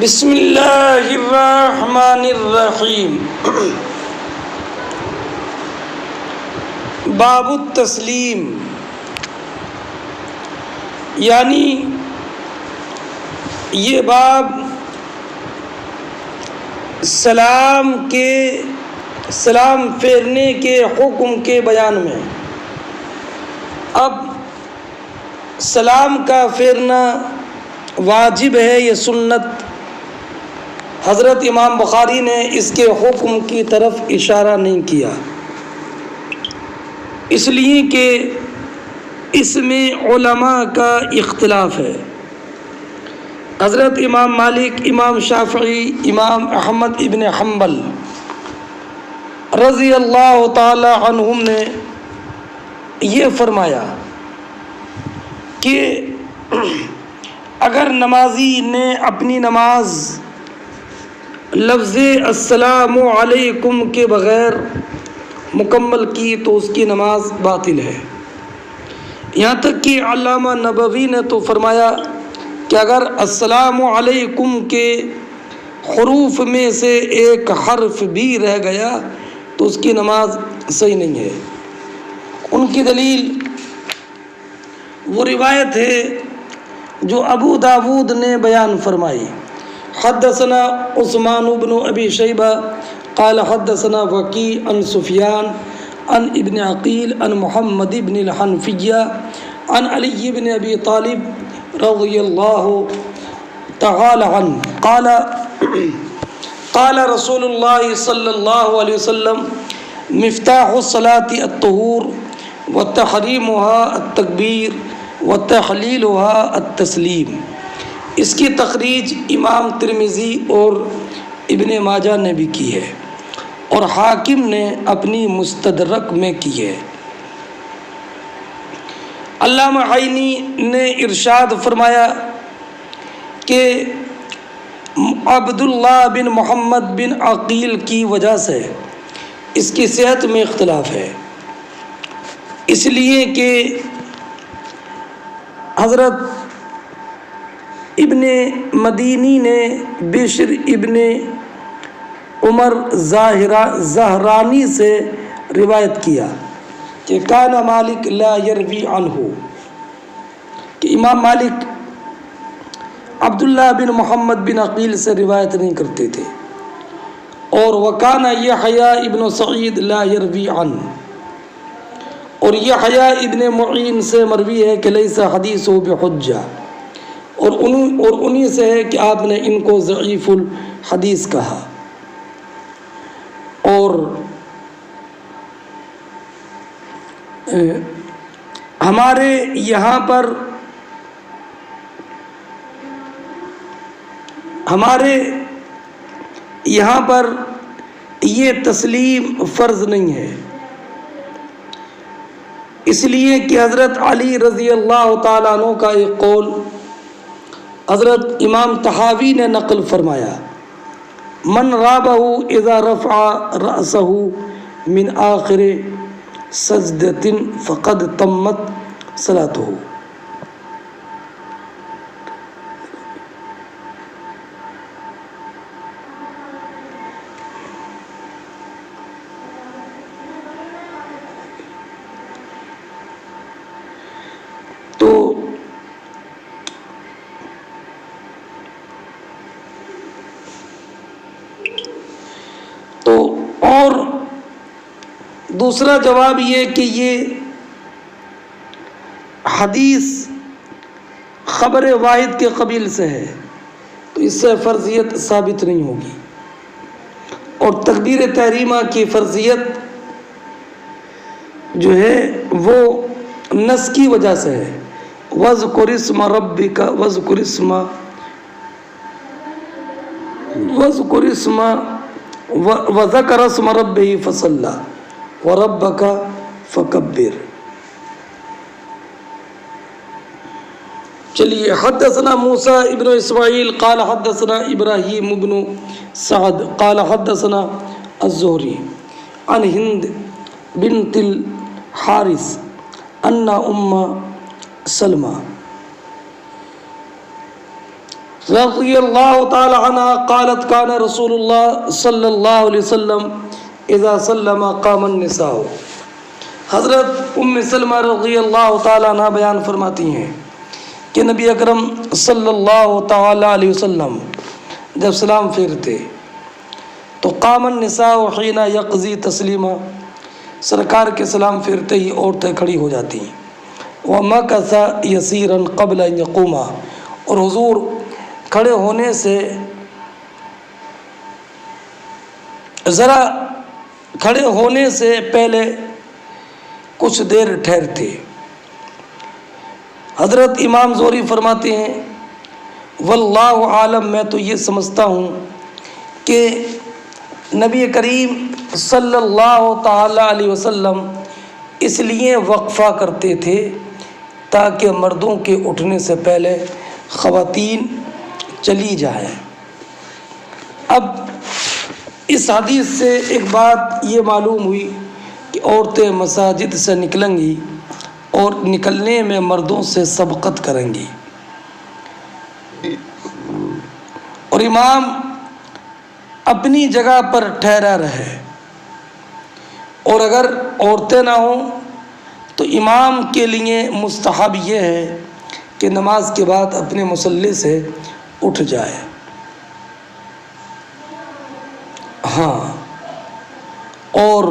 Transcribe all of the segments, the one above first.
بسم اللہ الرحمن الرحیم۔ باب التسلیم، یعنی یہ باب سلام پھیرنے کے حکم کے بیان میں۔ اب سلام کا پھیرنا واجب ہے یا سنت؟ حضرت امام بخاری نے اس کے حکم کی طرف اشارہ نہیں کیا، اس لیے کہ اس میں علماء کا اختلاف ہے۔ حضرت امام مالک، امام شافعی، امام احمد ابن حنبل رضی اللہ تعالی عنہم نے یہ فرمایا کہ اگر نمازی نے اپنی نماز لفظ السلام علیکم کے بغیر مکمل کی تو اس کی نماز باطل ہے۔ یہاں تک کہ علامہ نبوی نے تو فرمایا کہ اگر السلام علیکم کے حروف میں سے ایک حرف بھی رہ گیا تو اس کی نماز صحیح نہیں ہے۔ ان کی دلیل وہ روایت ہے جو ابو داود نے بیان فرمائی۔ حدثنا عثمان بن ابی شیبہ قال حدثنا وکیع عن سفیان عن ابن عقیل عن محمد بن الحنفیہ عن علی بن ابی طالب رضی اللہ تعالی عنہ قال قال رسول اللہ صلی اللہ علیہ وسلم مفتاح الصلاة الطہور وتحریمها التکبیر وتحلیلها التسلیم۔ اس کی تخریج امام ترمذی اور ابن ماجہ نے بھی کی ہے اور حاکم نے اپنی مستدرک میں کی ہے۔ علامہ عینی نے ارشاد فرمایا کہ عبداللہ بن محمد بن عقیل کی وجہ سے اس کی صحت میں اختلاف ہے، اس لیے کہ حضرت ابن مدینی نے بشر ابن عمر زہرانی سے روایت کیا کہ کان مالک لا یروی عنہ، کہ امام مالک عبداللہ بن محمد بن عقیل سے روایت نہیں کرتے تھے، اور وکان یحییٰ ابن سعید لا یروی عنہ، اور یحییٰ ابن معین سے مروی ہے کہ لیس حدیثہ بحجہ، اور انہی سے ہے کہ آپ نے ان کو ضعیف الحدیث کہا۔ اور ہمارے یہاں پر یہ تسلیم فرض نہیں ہے، اس لیے کہ حضرت علی رضی اللہ تعالیٰ عنہ کا ایک قول حضرت امام طحاوی نے نقل فرمایا، من رابہ اذا رفع رأسہ من آخر سجدۃ فقد تمت صلاتہ۔ اور دوسرا جواب یہ کہ یہ حدیث خبر واحد کے قبیل سے ہے تو اس سے فرضیت ثابت نہیں ہوگی، اور تکبیر تحریمہ کی فرضیت جو ہے وہ نص کی وجہ سے ہے۔ وَاذْكُرِ اسْمَ رَبِّكَ وَذَكَرَ اسْمَ رَبِّهِ فَصَلَّى وَرَبَّكَ فَكَبِّرْ۔ چلیے، حدثنا موسیٰ ابن اسماعیل قال حدثنا ابراہیم ابن سعد قال حدثنا الزہری عن ہند بنت الحارث ان ام سلمہ رضی اللہ تعالی عنہ قالت کان رسول اللہ صلی اللہ علیہ وسلم اذا سلم قام النساء۔ حضرت ام سلمہ رضی اللہ تعالی عنہ بیان فرماتی ہیں کہ نبی اکرم صلی اللہ تعالی علیہ وسلم جب سلام پھیرتے تو قام النساء حین یقضی تسلیما، سرکار کے سلام پھیرتے ہی عورتیں کھڑی ہو جاتی ہیں۔ ومکث یسیرا قبل ان یقوما، اور حضور کھڑے ہونے سے ذرا کھڑے ہونے سے پہلے کچھ دیر ٹھہرتے۔ حضرت امام زہری فرماتے ہیں واللہ عالم، میں تو یہ سمجھتا ہوں کہ نبی کریم صلی اللہ تعالی علیہ وسلم اس لیے وقفہ کرتے تھے تاکہ مردوں کے اٹھنے سے پہلے خواتین چلی جائیں۔ اب اس حدیث سے ایک بات یہ معلوم ہوئی کہ عورتیں مساجد سے نکلیں گی اور نکلنے میں مردوں سے سبقت کریں گی، اور امام اپنی جگہ پر ٹھہرا رہے، اور اگر عورتیں نہ ہوں تو امام کے لیے مستحب یہ ہے کہ نماز کے بعد اپنے مصلی سے اٹھ جائے۔ ہاں، اور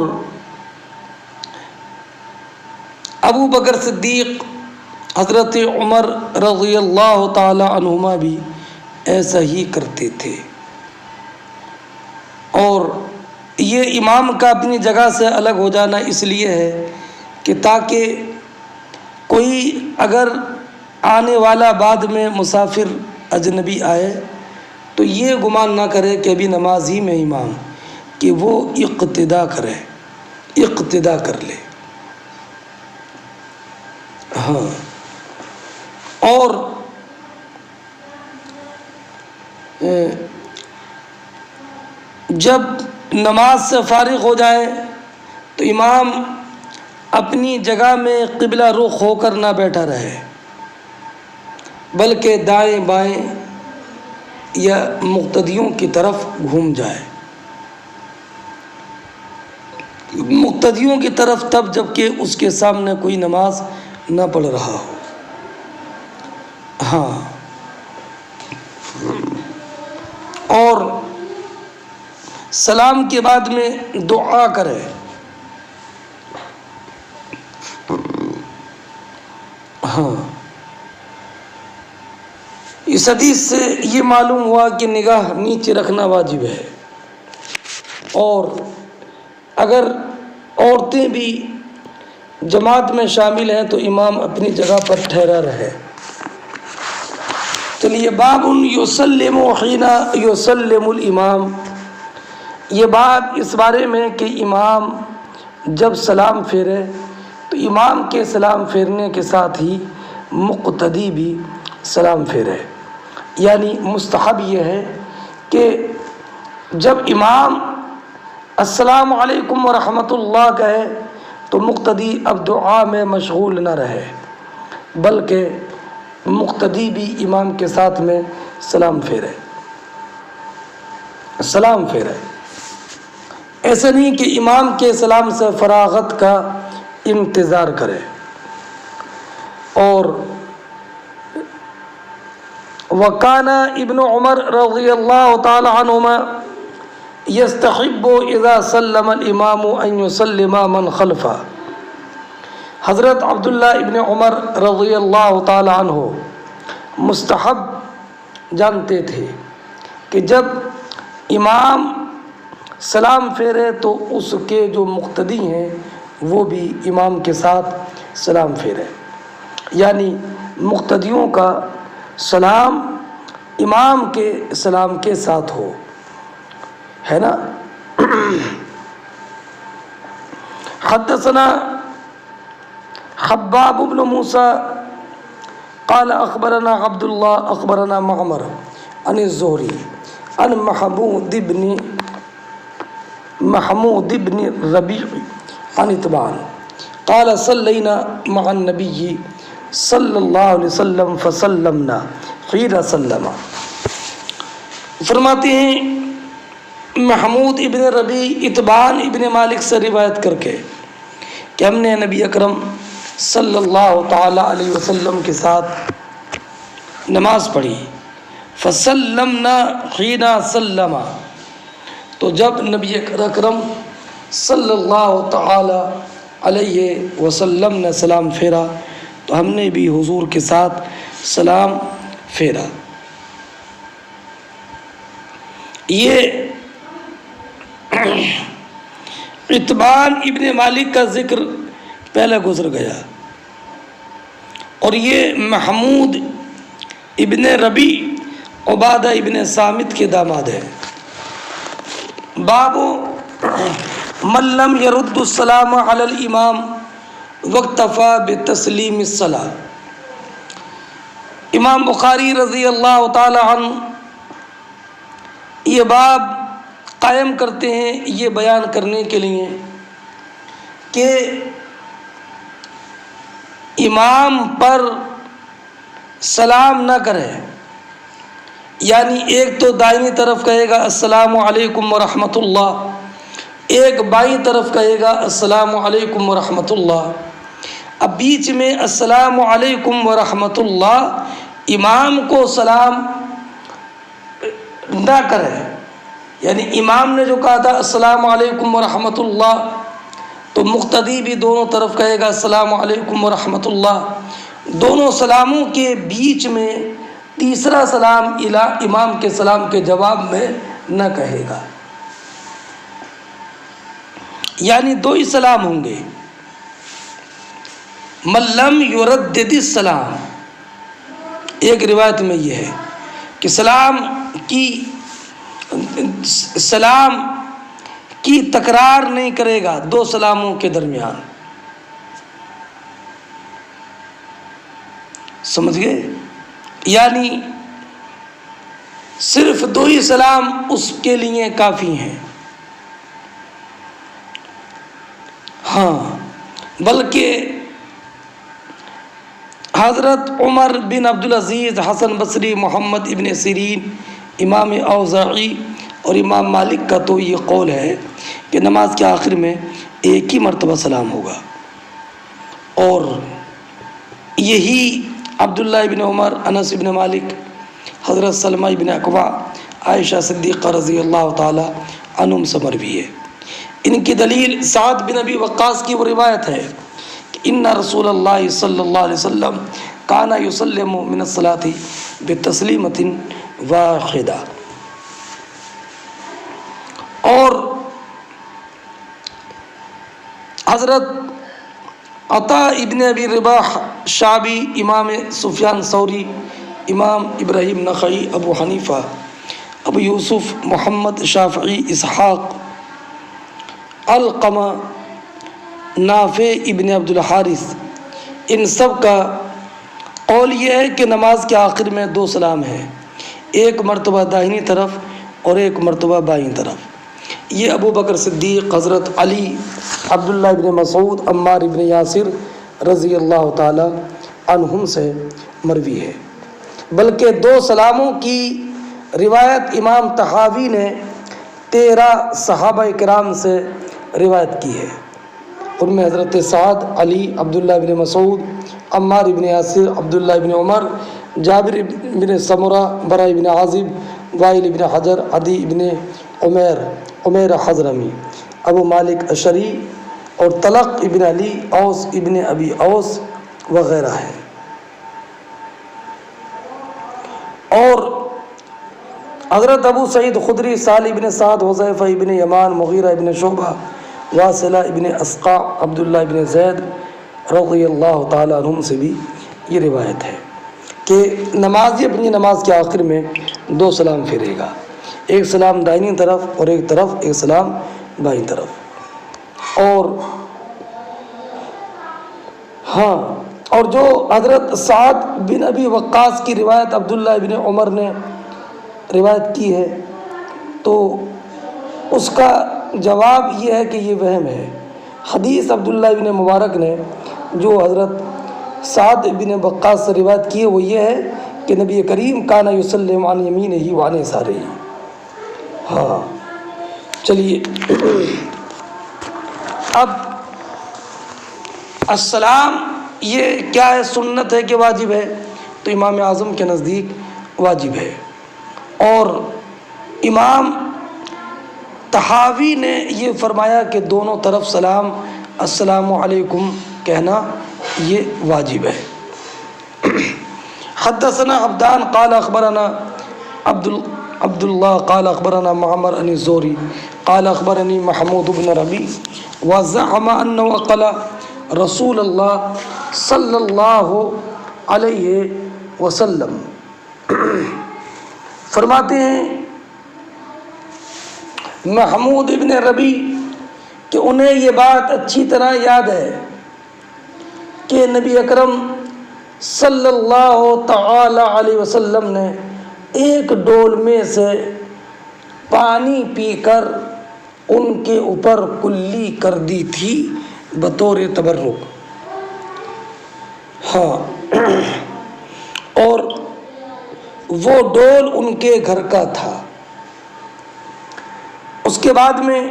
ابو بکر صدیق، حضرت عمر رضی اللہ تعالی عنہما بھی ایسا ہی کرتے تھے، اور یہ امام کا اپنی جگہ سے الگ ہو جانا اس لیے ہے کہ تاکہ کوئی اگر آنے والا بعد میں مسافر اجنبی آئے تو یہ گمان نہ کرے کہ ابھی نماز ہی میں امام، کہ وہ اقتدا کر لے۔ ہاں، اور جب نماز سے فارغ ہو جائے تو امام اپنی جگہ میں قبلہ رخ ہو کر نہ بیٹھا رہے، بلکہ دائیں بائیں یا مقتدیوں کی طرف گھوم جائے، مقتدیوں کی طرف تب جب کہ اس کے سامنے کوئی نماز نہ پڑھ رہا ہو۔ ہاں، اور سلام کے بعد میں دعا کرے۔ ہاں، اس حدیث سے یہ معلوم ہوا کہ نگاہ نیچے رکھنا واجب ہے، اور اگر عورتیں بھی جماعت میں شامل ہیں تو امام اپنی جگہ پر ٹھہرا رہے۔ چلیے، باب یسلم حین یسلم الامام، یہ باب اس بارے میں کہ امام جب سلام پھیرے تو امام کے سلام پھیرنے کے ساتھ ہی مقتدی بھی سلام پھیرے، یعنی مستحب یہ ہے کہ جب امام السلام علیکم ورحمۃ اللہ کہے تو مقتدی اب دعا میں مشغول نہ رہے، بلکہ مقتدی بھی امام کے ساتھ میں سلام پھیرے۔ ایسا نہیں کہ امام کے سلام سے فراغت کا انتظار کرے۔ اور وکان ابن عمر رضی اللہ تعالی عنہما یستحب اذا سلم الامام ان یسلم من خلفہ، حضرت عبداللہ ابن عمر رضی اللہ تعالی عنہ مستحب جانتے تھے کہ جب امام سلام پھیرے تو اس کے جو مقتدی ہیں وہ بھی امام کے ساتھ سلام پھیرے، یعنی مقتدیوں کا سلام امام کے سلام کے ساتھ ہو، ہے نا۔ حدثنا حباب بن موسیٰ قال اخبرنا عبد الله اخبرنا معمر عن الزهري عن محمود بن ربيع عن اتبان قال صلينا مع النبي صلى الله عليه وسلم فسلمنا حين سلم۔ فرماتے ہیں محمود ابن ربی اتبان ابن مالک سے روایت کر کے کہ ہم نے نبی اکرم صلی اللہ تعالی علیہ وسلم کے ساتھ نماز پڑھی، فسلمنا حین سلم، تو جب نبی اکرم صلی اللہ تعالی علیہ وسلم نے سلام پھیرا تو ہم نے بھی حضور کے ساتھ سلام پھیرا۔ یہ اتبان ابن مالک کا ذکر پہلے گزر گیا، اور یہ محمود ابن ربی عبادہ ابن صامت کے داماد ہے۔ باب من لم يرد السلام علی الامام واکتفى بتسلیم الصلاۃ۔ امام بخاری رضی اللہ تعالی عنہ یہ باب قائم کرتے ہیں یہ بیان کرنے کے لیے کہ امام پر سلام نہ کرے، یعنی ایک تو دائیں طرف کہے گا السلام علیکم ورحمۃ اللہ، ایک بائیں طرف کہے گا السلام علیکم ورحمۃ اللہ، اب بیچ میں السلام علیکم ورحمۃ اللہ امام کو سلام نہ کرے، یعنی امام نے جو کہا تھا السلام علیکم ورحمۃ اللہ تو مقتدی بھی دونوں طرف کہے گا السلام علیکم ورحمۃ اللہ، دونوں سلاموں کے بیچ میں تیسرا سلام امام کے سلام کے جواب میں نہ کہے گا، یعنی دو ہی سلام ہوں گے۔ من لم یردد السلام، ایک روایت میں یہ ہے کہ سلام کی تکرار نہیں کرے گا دو سلاموں کے درمیان، سمجھ گئے؟ یعنی صرف دو ہی سلام اس کے لیے کافی ہیں، ہاں بلکہ حضرت عمر بن عبدالعزیز، حسن بصری، محمد ابن سیرین، امام اوزاعی اور امام مالک کا تو یہ قول ہے کہ نماز کے آخر میں ایک ہی مرتبہ سلام ہوگا، اور یہی عبداللہ ابن عمر، انس ابن مالک، حضرت سلمہ ابن اکوع، عائشہ صدیقہ رضی اللہ تعالی عنہم سے مروی ہے۔ ان کی دلیل سعد بن ابی وقاص کی وہ روایت ہے کہ ان رسول اللہ صلی اللہ علیہ وسلم کان یسلم من الصلاۃ بتسلیمۃ واحدہ، اور حضرت عطا ابن ابی رباح شعبی، امام سفیان ثوری، امام ابراہیم نخعی، ابو حنیفہ، ابو یوسف، محمد شافعی، اسحاق، علقمہ، نافع ابن عبد الحارث، ان سب کا قول یہ ہے کہ نماز کے آخر میں دو سلام ہیں، ایک مرتبہ داہنی طرف اور ایک مرتبہ بائیں طرف۔ یہ ابو بکر صدیق، حضرت علی، عبداللہ ابن مسعود، عمار ابن یاسر رضی اللہ تعالی عنہم سے مروی ہے۔ بلکہ دو سلاموں کی روایت امام طحاوی نے 13 صحابہ کرام سے روایت کی ہے، ان میں حضرت سعد، علی، عبداللہ ابن مسعود، عمار ابن یاسر، عبداللہ ابن عمر، جابر ابن سمرہ، برا ابن عازب، وائل ابن حجر، عدی ابن عمیر حضرمی، ابو مالک اشعری اور طلق ابن علی، اوس ابن ابی اوس وغیرہ ہیں۔ اور حضرت ابو سعید خدری، سالم ابن سعد، حذیفہ ابن یمان، مغیرہ ابن شعبہ، واصلہ ابن اسقع، عبداللہ ابن زید رضی اللہ تعالی عنہم سے بھی یہ روایت ہے کہ نمازی اپنی نماز کے آخر میں دو سلام پھیرے گا، ایک سلام دائنی طرف اور ایک سلام بائیں طرف۔ اور جو حضرت سعد بن ابی وقاص کی روایت عبداللہ ابن عمر نے روایت کی ہے تو اس کا جواب یہ ہے کہ یہ وہم ہے۔ حدیث عبداللہ ابن مبارک نے جو حضرت سعد بن وقاص سے روایت کی ہے وہ یہ ہے کہ نبی کریم کانا یسلم عن یمینہ وعن یسارہ، ہاں چلیے اب السلام یہ کیا ہے، سنت ہے کہ واجب ہے؟ تو امام اعظم کے نزدیک واجب ہے، اور امام طحاوی نے یہ فرمایا کہ دونوں طرف سلام السلام علیکم کہنا یہ واجب ہے۔ حدثنا عبدان قال اخبرنا عبد اللہ قال اخبرنا معمر عن الزہری قال اخبرنی محمود بن ربیع وزعم انه قال رسول اللہ صلی اللہ علیہ وسلم، فرماتے ہیں محمود ابن ربیع کہ انہیں یہ بات اچھی طرح یاد ہے کہ نبی اکرم صلی اللہ تعالی علیہ وسلم نے ایک ڈول میں سے پانی پی کر ان کے اوپر کلی کر دی تھی بطور تبرک۔ ہاں، اور وہ ڈول ان کے گھر کا تھا۔ اس کے بعد میں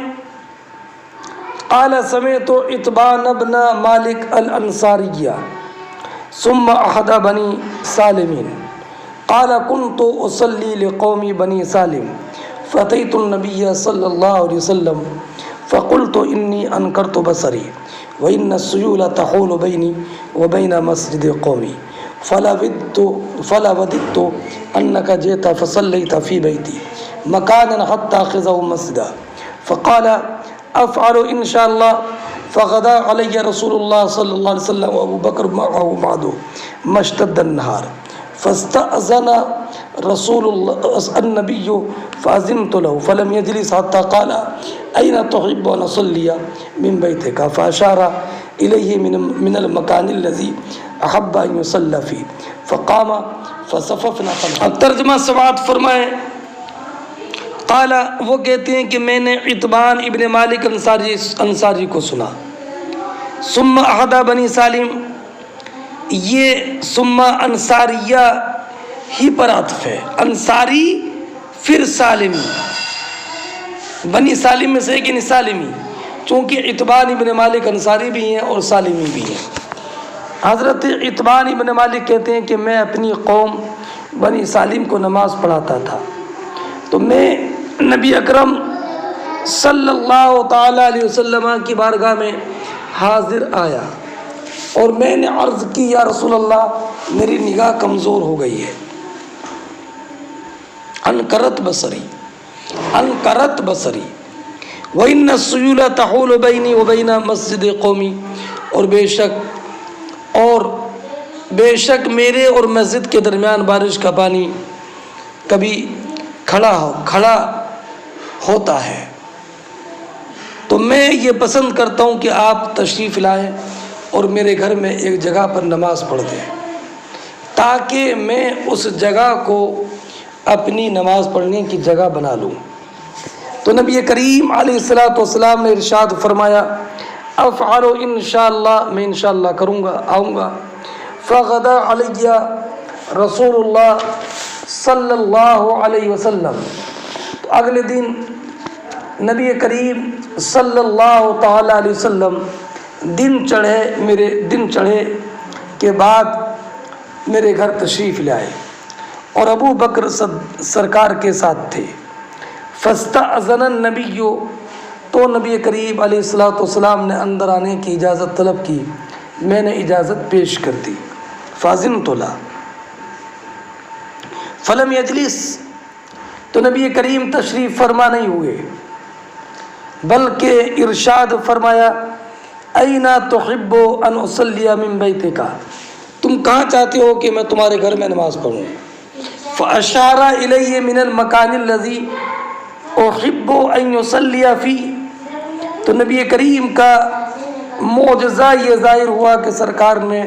قال سمعت عتبان بن مالک الانصاریہ ثم احد بنی سالم قال كنت اصلي لقوم بني سالم فاتيت النبي صلى الله عليه وسلم فقلت اني انكرت بصري وان السيول تحول بيني وبين مسجد قومي فلا وددت انك جئت فصليت في بيتي مكانا حتى اخذه مسجدا فقال افعل ان شاء الله فغدا علي رسول الله صلى الله عليه وسلم وابو بكر معه بعده ما اشتد النهار فاستأذن رسول الله النبي فأذنت له فلم يجلس حتى قال أين تحب أن أصلي من بيتك فأشار إليه من المكان الذي أحب أن يصلى فيه فقام فصففنا خلفه۔ ترجمہ سماعت فرمائے۔ قال وہ کہتے ہیں کہ میں نے عتبان ابن مالک انصاری کو سنا۔ ثم احد بنی سالم، یہ ثم انصاریہ ہی پر عطف ہے، انصاری پھر سالمی، بنی سالم میں سے ایک یعنی سالمی، چونکہ عتبان ابن مالک انصاری بھی ہیں اور سالمی بھی ہیں۔ حضرت عتبان ابن مالک کہتے ہیں کہ میں اپنی قوم بنی سالم کو نماز پڑھاتا تھا، تو میں نبی اکرم صلی اللہ تعالی علیہ وسلم کی بارگاہ میں حاضر آیا اور میں نے عرض کی یا رسول اللہ میری نگاہ کمزور ہو گئی ہے، انکرت بصری وَإِنَّ السُّيُولَ تَحُولُ بَيْنِي وَبَيْنَ مَسْجِدِ قَوْمِي، اور بے شک میرے اور مسجد کے درمیان بارش کا پانی کبھی کھڑا ہوتا ہے، تو میں یہ پسند کرتا ہوں کہ آپ تشریف لائیں اور میرے گھر میں ایک جگہ پر نماز پڑھ دیں تاکہ میں اس جگہ کو اپنی نماز پڑھنے کی جگہ بنا لوں۔ تو نبی کریم علیہ الصلوۃ والسلام نے ارشاد فرمایا افعل انشاءاللہ، میں انشاءاللہ کروں گا، آؤں گا۔ فغدا علیہ رسول اللہ صلی اللہ علیہ وسلم، تو اگلے دن نبی کریم صلی اللہ تعالی علیہ وسلم دن چڑھے کے بعد میرے گھر تشریف لائے اور ابو بکر سرکار کے ساتھ تھے۔ فاستأذن النبی، تو نبی کریم علیہ الصلوۃ والسلام نے اندر آنے کی اجازت طلب کی، میں نے اجازت پیش کر دی۔ فاذنت له فلم یجلس، تو نبی کریم تشریف فرما نہیں ہوئے بلکہ ارشاد فرمایا این تحب ان اصلی من بیتک، تم کہاں چاہتے ہو کہ میں تمہارے گھر میں نماز پڑھوں؟ فاشار الی من المکان الذی احب ان یصلی فیہ، تو نبی کریم کا معجزہ یہ ظاہر ہوا کہ سرکار نے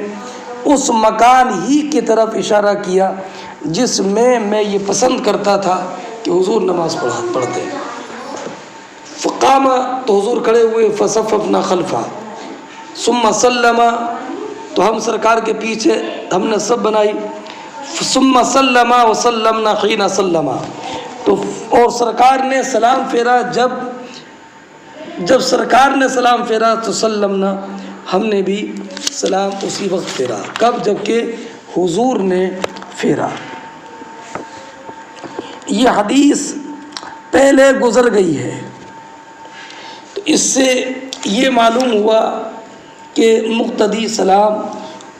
اس مکان ہی کی طرف اشارہ کیا جس میں یہ پسند کرتا تھا کہ حضور نماز پڑھتے۔ فقام، تو حضور کھڑے ہوئے، فصففنا خلفہ، ثم سلم، تو ہم سرکار کے پیچھے ہم نے صف بنائی، ثم سلم وسلمنا حین سلم، تو اور سرکار نے سلام پھیرا، جب سرکار نے سلام پھیرا تو سلمنا، ہم نے بھی سلام اسی وقت پھیرا۔ کب؟ جب کہ حضور نے پھیرا۔ یہ حدیث پہلے گزر گئی ہے، تو اس سے یہ معلوم ہوا کہ مقتدی سلام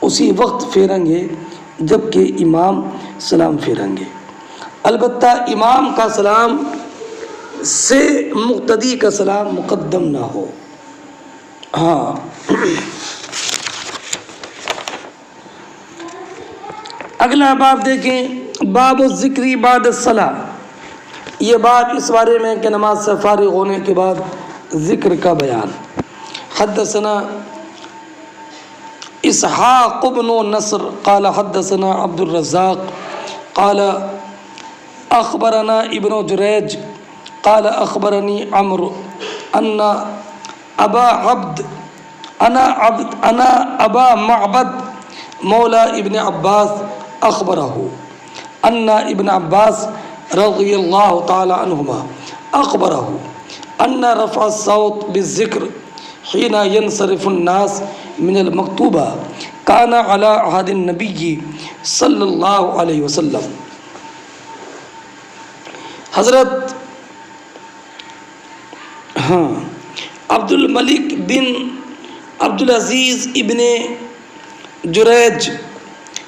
اسی وقت پھیریں گے جب کہ امام سلام پھیریں گے۔ البتہ امام کا سلام سے مقتدی کا سلام مقدم نہ ہو۔ ہاں، اگلا باب دیکھیں، باب الذکر بعد الصلاۃ۔ یہ باب اس بارے میں کہ نماز سے فارغ ہونے کے بعد ذکر کا بیان۔ حدثنا اسحاق بن نصر قال حدثنا عبد الرزاق قال اخبرنا ابن جریج قال اخبرني عمرو ان ابا معبد مولى ابن عباس اخبره ان ابن عباس رضی اللہ تعالی عنہما اخبره ان رفع الصوت بالذکر حين ينصرف الناس من المکتوبہ كان على عهد النبی صلی اللہ علیہ وسلم۔ حضرت عبد الملک بن عبدالعزیز ابن جریج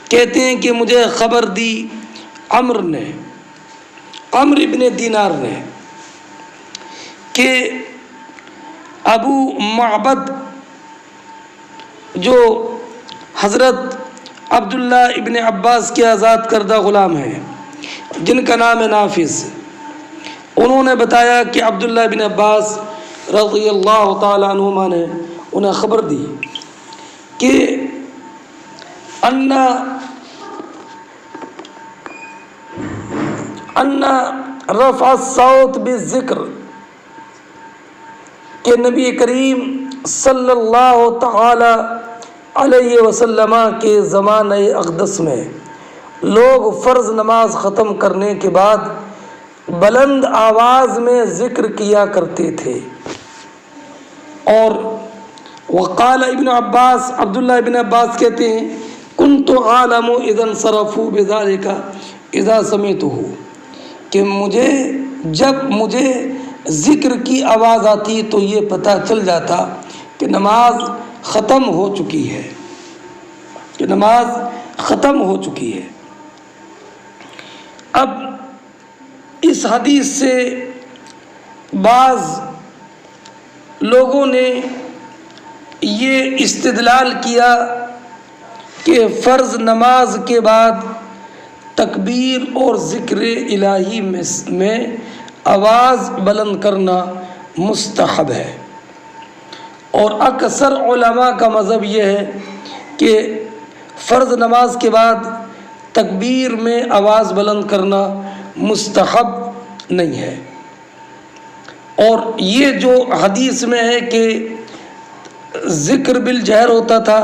کہتے ہیں کہ مجھے خبر دی عمر ابن دینار نے کہ ابو معبد جو حضرت عبداللہ ابن عباس کے آزاد کردہ غلام ہیں جن کا نام ہے نافذ، انہوں نے بتایا کہ عبداللہ ابن عباس رضی اللہ تعالی عنہما نے انہیں خبر دی کہ ان رفع الصوت بالذکر، کہ نبی کریم صلی اللہ تعالی علیہ وسلم کے زمانہ اقدس میں لوگ فرض نماز ختم کرنے کے بعد بلند آواز میں ذکر کیا کرتے تھے۔ اور وقال ابن عباس، عبداللہ ابن عباس کہتے ہیں کنت عالم اذا انصرفوا بذلك اذا سمعته، کہ جب مجھے ذکر کی آواز آتی تو یہ پتہ چل جاتا کہ نماز ختم ہو چکی ہے، اب اس حدیث سے بعض لوگوں نے یہ استدلال کیا کہ فرض نماز کے بعد تکبیر اور ذکر الہی میں آواز بلند کرنا مستحب ہے، اور اکثر علماء کا مذہب یہ ہے کہ فرض نماز کے بعد تکبیر میں آواز بلند کرنا مستحب نہیں ہے۔ اور یہ جو حدیث میں ہے کہ ذکر بالجہر ہوتا تھا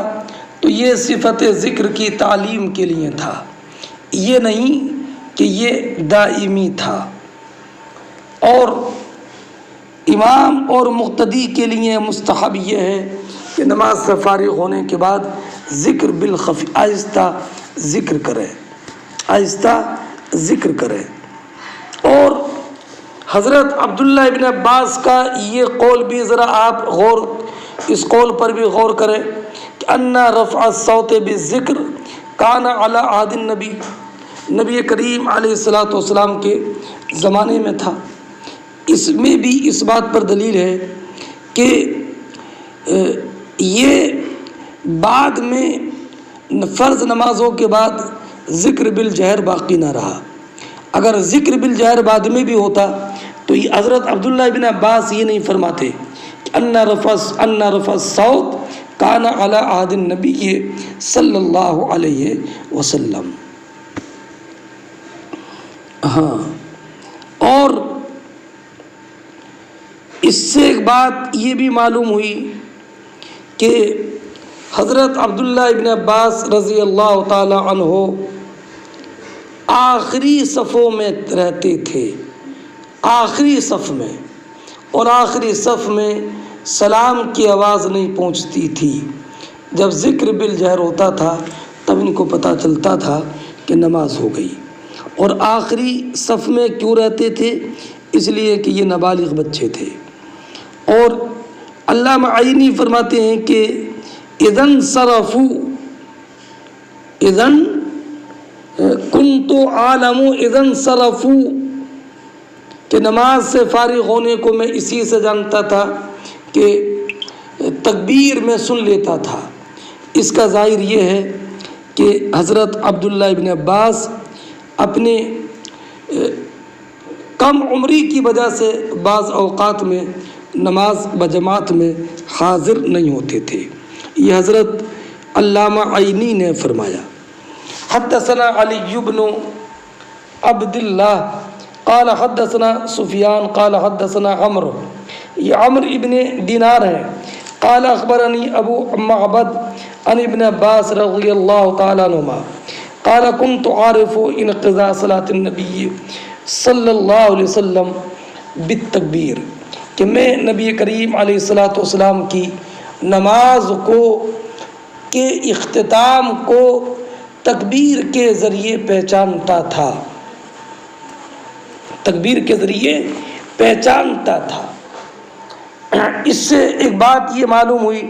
تو یہ صفت ذکر کی تعلیم کے لیے تھا، یہ نہیں کہ یہ دائمی تھا۔ اور امام اور مقتدی کے لیے مستحب یہ ہے کہ نماز سے فارغ ہونے کے بعد ذکر بالخفی، آہستہ ذکر کرے۔ اور حضرت عبداللہ ابن عباس کا یہ قول بھی ذرا آپ اس قول پر بھی غور کریں کہ ان رفع الصوت بالذکر کان علی عہد النبی، نبی کریم علیہ الصلوۃ والسلام کے زمانے میں تھا۔ اس میں بھی اس بات پر دلیل ہے کہ یہ بعد میں فرض نمازوں کے بعد ذکر بالجہر باقی نہ رہا۔ اگر ذکر بالجہر بعد میں بھی ہوتا تو یہ حضرت عبداللہ ابن عباس یہ نہیں فرماتے کہ ان رفع الصوت کان علی عہد النبی صلی اللہ علیہ وسلم۔ اور اس سے ایک بات یہ بھی معلوم ہوئی کہ حضرت عبداللہ ابن عباس رضی اللہ تعالی عنہ آخری صفوں میں رہتے تھے، آخری صف میں، اور آخری صف میں سلام کی آواز نہیں پہنچتی تھی۔ جب ذکر بالجہر ہوتا تھا تب ان کو پتہ چلتا تھا کہ نماز ہو گئی۔ اور آخری صف میں کیوں رہتے تھے؟ اس لیے کہ یہ نابالغ بچے تھے۔ اور علامہ عینی فرماتے ہیں کہ اذن صرفو، اذن کنت عالم اذن صرفو، کہ نماز سے فارغ ہونے کو میں اسی سے جانتا تھا کہ تکبیر میں سن لیتا تھا۔ اس کا ظاہر یہ ہے کہ حضرت عبداللہ ابن عباس اپنے کم عمری کی وجہ سے بعض اوقات میں نماز بجماعت میں حاضر نہیں ہوتے تھے۔ یہ حضرت علامہ عینی نے فرمایا۔ حدثنا علی بن عبد اللہ قال حدثنا سفیان قال حدثنا عمرو، یہ عمرو ابن دینار ہے، قال اخبرنی ابو معبد عن ابن عباس رضی اللہ تعالیٰ عنہما قال كنت عارف انقضاء صلاة النبی صلی اللہ علیہ وسلم بالتکبیر، کہ میں نبی کریم علیہ الصلاۃ والسلام کی نماز کو کے اختتام کو تکبیر کے ذریعے پہچانتا تھا، تکبیر کے ذریعے پہچانتا تھا۔ اس سے ایک بات یہ معلوم ہوئی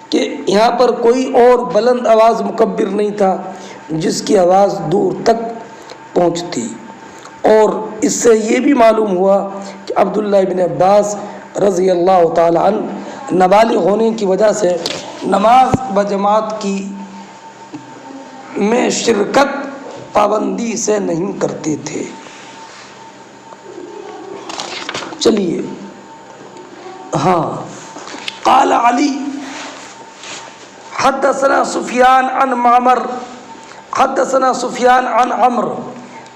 کہ یہاں پر کوئی اور بلند آواز مکبر نہیں تھا جس کی آواز دور تک پہنچتی۔ اور اس سے یہ بھی معلوم ہوا کہ عبداللہ ابن عباس رضی اللہ تعالی عنہ نابالغ ہونے کی وجہ سے نماز بجماعت کی میں شرکت پابندی سے نہیں کرتے تھے۔ چلیے ہاں، قال علی حدثنا سفیان عن معمر حدثنا سفیان عن عمرو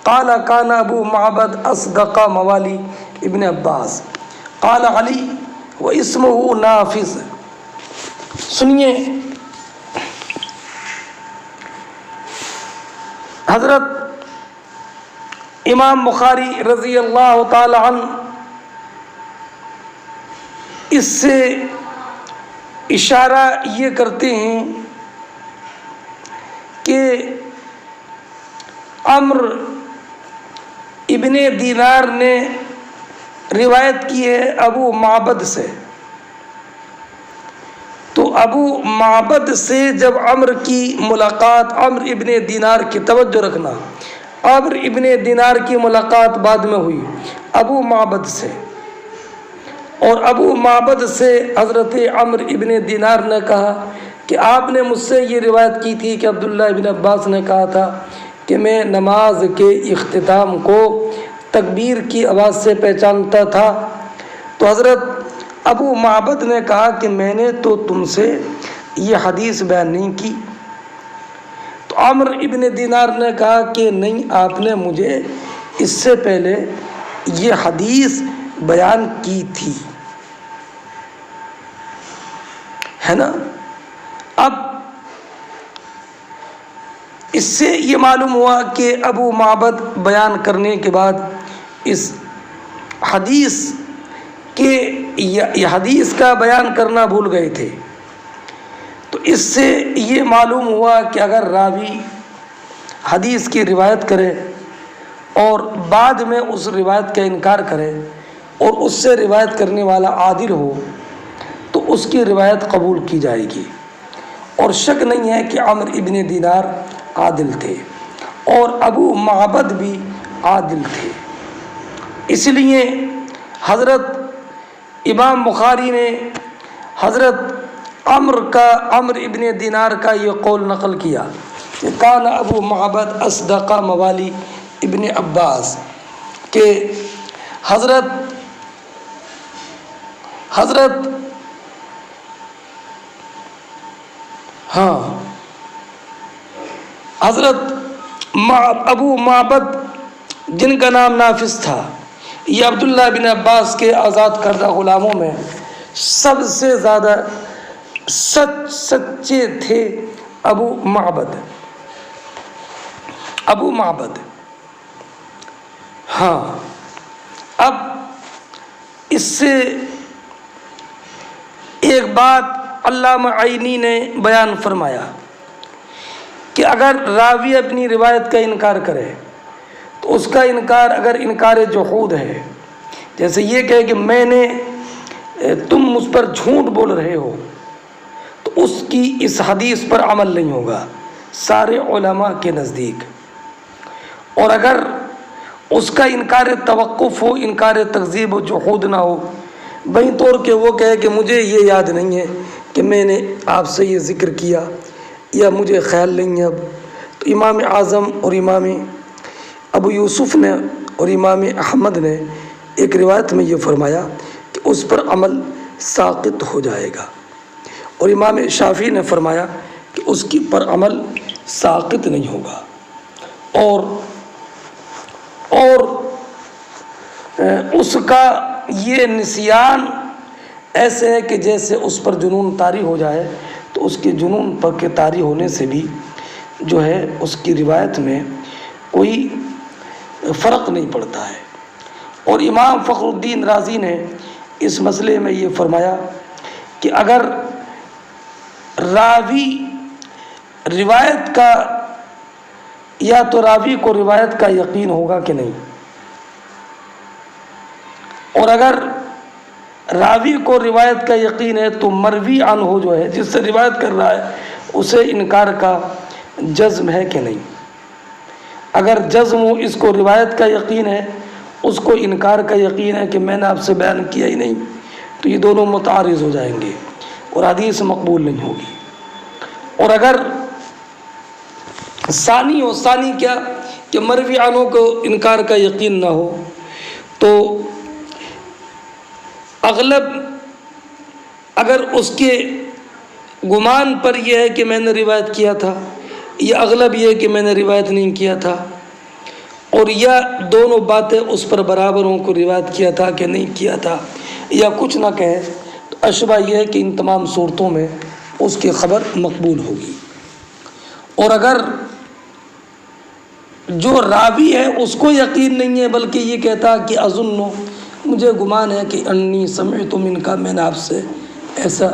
قال كان ابو معبد اصدق موالی ابن عباس قال علی واسمه نافذ۔ سنیے، حضرت امام بخاری رضی اللہ تعالی عنہ اس سے اشارہ یہ کرتے ہیں کہ عمرو ابن دینار نے روایت کی ہے ابو معبد سے، تو ابو معبد سے جب عمرو کی ملاقات، عمرو ابن دینار کی توجہ رکھنا، عمرو ابن دینار کی ملاقات بعد میں ہوئی ابو معبد سے، اور ابو معبد سے حضرت عمرو ابن دینار نے کہا کہ آپ نے مجھ سے یہ روایت کی تھی کہ عبداللہ ابن عباس نے کہا تھا کہ میں نماز کے اختتام کو تکبیر کی آواز سے پہچانتا تھا۔ تو حضرت ابو معبد نے کہا کہ میں نے تو تم سے یہ حدیث بیان نہیں کی۔ تو عمرو ابن دینار نے کہا کہ نہیں، آپ نے مجھے اس سے پہلے یہ حدیث بیان کی تھی، ہے نا۔ اب اس سے یہ معلوم ہوا کہ ابو معبد بیان کرنے کے بعد اس حدیث کے یہ حدیث کا بیان کرنا بھول گئے تھے۔ تو اس سے یہ معلوم ہوا کہ اگر راوی حدیث کی روایت کرے اور بعد میں اس روایت کا انکار کرے اور اس سے روایت کرنے والا عادل ہو تو اس کی روایت قبول کی جائے گی۔ اور شک نہیں ہے کہ عمرو ابن دینار عادل تھے اور ابو معبد بھی عادل تھے، اس لیے حضرت امام بخاری نے حضرت عمرو ابن دینار کا یہ قول نقل کیا کہ کان ابو معبد اصدق موالی ابن عباس، کہ حضرت ابو معبد جن کا نام نافذ تھا، یہ عبداللہ بن عباس کے آزاد کردہ غلاموں میں سب سے زیادہ سچے تھے۔ ابو معبد ہاں، اب اس سے ایک بات علامہ عینی نے بیان فرمایا کہ اگر راوی اپنی روایت کا انکار کرے تو اس کا انکار اگر انکار جحود ہے، جیسے یہ کہے کہ میں نے تم مجھ پر جھوٹ بول رہے ہو، تو اس کی اس حدیث پر عمل نہیں ہوگا سارے علماء کے نزدیک۔ اور اگر اس کا انکار توقف ہو، انکار تکذیب و جحود نہ ہو، بہی طور کہ وہ کہے کہ مجھے یہ یاد نہیں ہے کہ میں نے آپ سے یہ ذکر کیا، یا مجھے خیال نہیں ہے اب، تو امام اعظم اور امام ابو یوسف نے اور امام احمد نے ایک روایت میں یہ فرمایا کہ اس پر عمل ساقط ہو جائے گا، اور امام شافعی نے فرمایا کہ اس کی پر عمل ساقط نہیں ہوگا۔ اور اس کا یہ نسیان ایسے ہے کہ جیسے اس پر جنون طاری ہو جائے، تو اس کے جنون پر کے طاری ہونے سے بھی جو ہے اس کی روایت میں کوئی فرق نہیں پڑتا ہے۔ اور امام فخر الدین رازی نے اس مسئلے میں یہ فرمایا کہ اگر راوی روایت کا، یا تو راوی کو روایت کا یقین ہوگا کہ نہیں، اور اگر راوی کو روایت کا یقین ہے تو مروی عنہ جو ہے جس سے روایت کر رہا ہے اسے انکار کا جزم ہے کہ نہیں۔ اگر جزم ہو، اس کو روایت کا یقین ہے، اس کو انکار کا یقین ہے کہ میں نے آپ سے بیان کیا ہی نہیں، تو یہ دونوں متعارض ہو جائیں گے اور حدیث مقبول نہیں ہوگی۔ اور اگر ثانی ہو، ثانی کیا کہ مروی عنہ کو انکار کا یقین نہ ہو، تو اغلب اگر اس کے گمان پر یہ ہے کہ میں نے روایت کیا تھا، یا اغلب یہ ہے کہ میں نے روایت نہیں کیا تھا، اور یا دونوں باتیں اس پر برابر ہوں کو روایت کیا تھا کہ نہیں کیا تھا، یا کچھ نہ کہے، تو اشبہ یہ ہے کہ ان تمام صورتوں میں اس کی خبر مقبول ہوگی۔ اور اگر جو راوی ہے اس کو یقین نہیں ہے بلکہ یہ کہتا کہ اظنو، مجھے گمان ہے کہ انی سمعت منک، میں نے آپ سے ایسا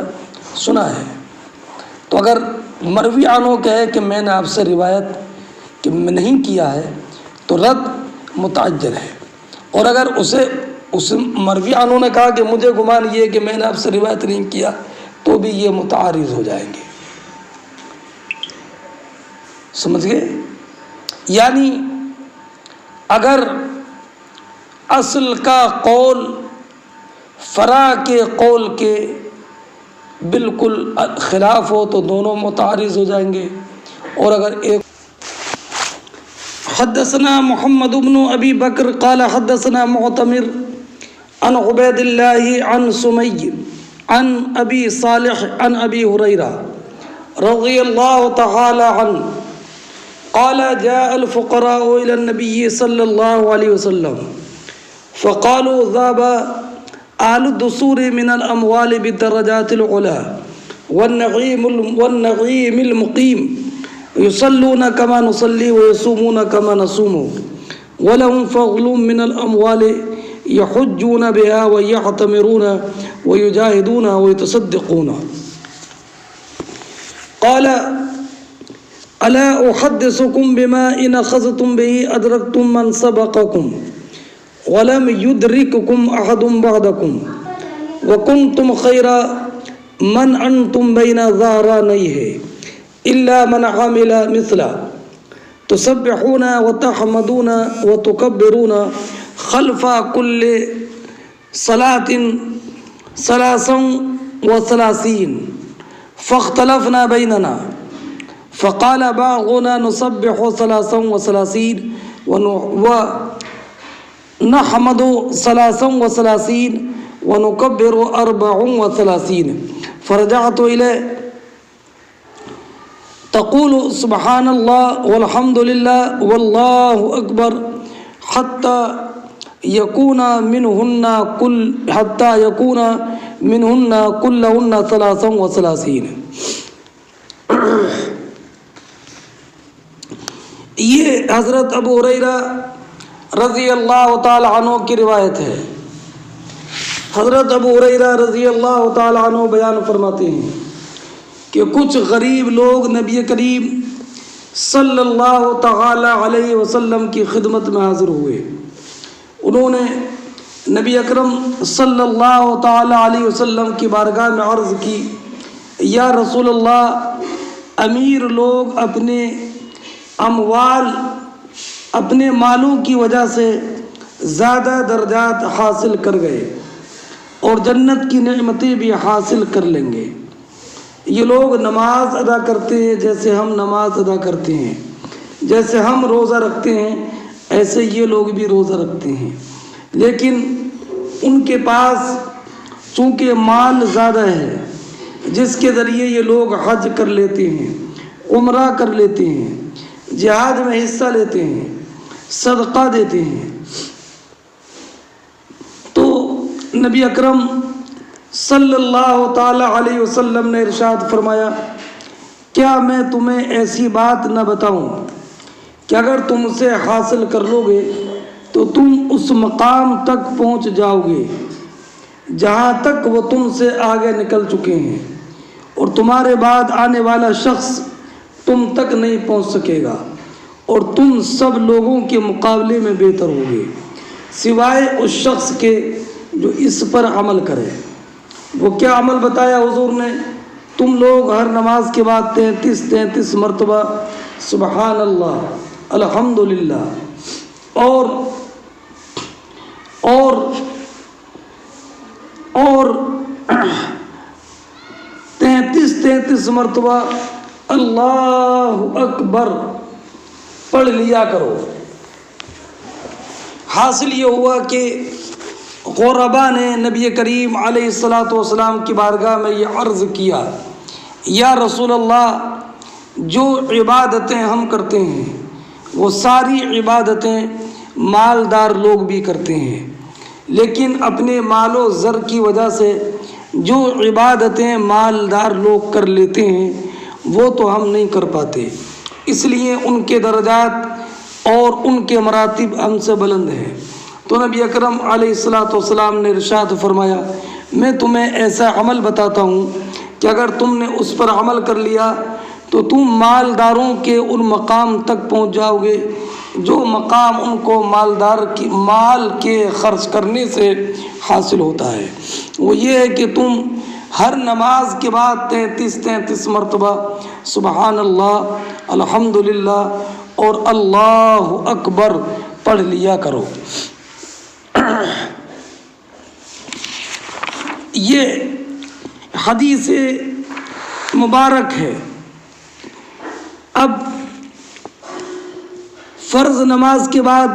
سنا ہے، تو اگر مروی عنہ کہے کہ میں نے آپ سے روایت کہ میں نہیں کیا ہے تو رد متعجل ہے۔ اور اگر اس مروی عنہ نے کہا کہ مجھے گمان یہ ہے کہ میں نے آپ سے روایت نہیں کیا، تو بھی یہ متعارض ہو جائیں گے۔ سمجھ گئے؟ یعنی اگر اصل کا قول فرع کے قول کے بالکل خلاف ہو تو دونوں متعارض ہو جائیں گے۔ اور اگر ایک حدثنا محمد بن ابی بکر قال حدثنا معتمر عن عبید اللہ عن سمی عن ابی صالح عن ابی ہریرہ رضی اللہ تعالی عنہ قال جاء الفقراء الى النبي صلی اللہ علیہ وسلم فقالوا ذهب أهل الدثور من الأموال بالدرجات العلى والنعيم المقيم يصلون كما نصلي ويصومون كما نصوم ولهم فضل من الأموال يحجون بها ويعتمرون ويجاهدون ويتصدقون قال ألا أحدثكم بما إن أخذتم به أدركتم من سبقكم ولم يدرككم أحد بعدكم وكنتم خير من أنتم بين ظهرانيه إلا من عمل مثله تسبحون وتحمدون وتكبرون خلف كل صلاة 33 فاختلفنا بيننا فقال بعضنا نسبح 33 ونحمد 33 ونكبر 34 فرجعت إليه تقول سبحان الله والحمد لله والله أكبر حتى يكون منهن كلهن 33۔ یہ حضرت ابو ہریرہ رضی اللہ تعالی عنہ کی روایت ہے حضرت ابو ہریرہ رضی اللہ تعالیٰ عنہ بیان فرماتے ہیں کہ کچھ غریب لوگ نبی کریم صلی اللہ تعالیٰ علیہ وسلم کی خدمت میں حاضر ہوئے۔ انہوں نے نبی اکرم صلی اللہ تعالیٰ علیہ وسلم کی بارگاہ میں عرض کی، یا رسول اللہ، امیر لوگ اپنے اموال، اپنے مالوں کی وجہ سے زیادہ درجات حاصل کر گئے اور جنت کی نعمتیں بھی حاصل کر لیں گے۔ یہ لوگ نماز ادا کرتے ہیں جیسے ہم نماز ادا کرتے ہیں، جیسے ہم روزہ رکھتے ہیں ایسے یہ لوگ بھی روزہ رکھتے ہیں، لیکن ان کے پاس چونکہ مال زیادہ ہے جس کے ذریعے یہ لوگ حج کر لیتے ہیں، عمرہ کر لیتے ہیں، جہاد میں حصہ لیتے ہیں، صدقہ دیتے ہیں۔ تو نبی اکرم صلی اللہ تعالی علیہ وسلم نے ارشاد فرمایا، کیا میں تمہیں ایسی بات نہ بتاؤں کہ اگر تم اسے حاصل کر لو گے تو تم اس مقام تک پہنچ جاؤ گے جہاں تک وہ تم سے آگے نکل چکے ہیں، اور تمہارے بعد آنے والا شخص تم تک نہیں پہنچ سکے گا، اور تم سب لوگوں کے مقابلے میں بہتر ہوگے سوائے اس شخص کے جو اس پر عمل کرے۔ وہ کیا عمل بتایا حضور نے؟ تم لوگ ہر نماز کے بعد 33 مرتبہ سبحان اللہ، الحمدللہ اور 33 مرتبہ اللہ اکبر پڑھ لیا کرو۔ حاصل یہ ہوا کہ غربا نے نبی کریم علیہ الصلاۃ والسلام کی بارگاہ میں یہ عرض کیا، یا رسول اللہ، جو عبادتیں ہم کرتے ہیں وہ ساری عبادتیں مالدار لوگ بھی کرتے ہیں، لیکن اپنے مال و زر کی وجہ سے جو عبادتیں مالدار لوگ کر لیتے ہیں وہ تو ہم نہیں کر پاتے، اس لیے ان کے درجات اور ان کے مراتب ہم سے بلند ہیں۔ تو نبی اکرم علیہ الصلاۃ والسلام نے ارشاد فرمایا، میں تمہیں ایسا عمل بتاتا ہوں کہ اگر تم نے اس پر عمل کر لیا تو تم مالداروں کے ان مقام تک پہنچ جاؤ گے جو مقام ان کو مال کے خرچ کرنے سے حاصل ہوتا ہے۔ وہ یہ ہے کہ تم ہر نماز کے بعد 33 مرتبہ سبحان اللہ، الحمدللہ اور اللہ اکبر پڑھ لیا کرو۔ یہ حدیث مبارک ہے۔ اب فرض نماز کے بعد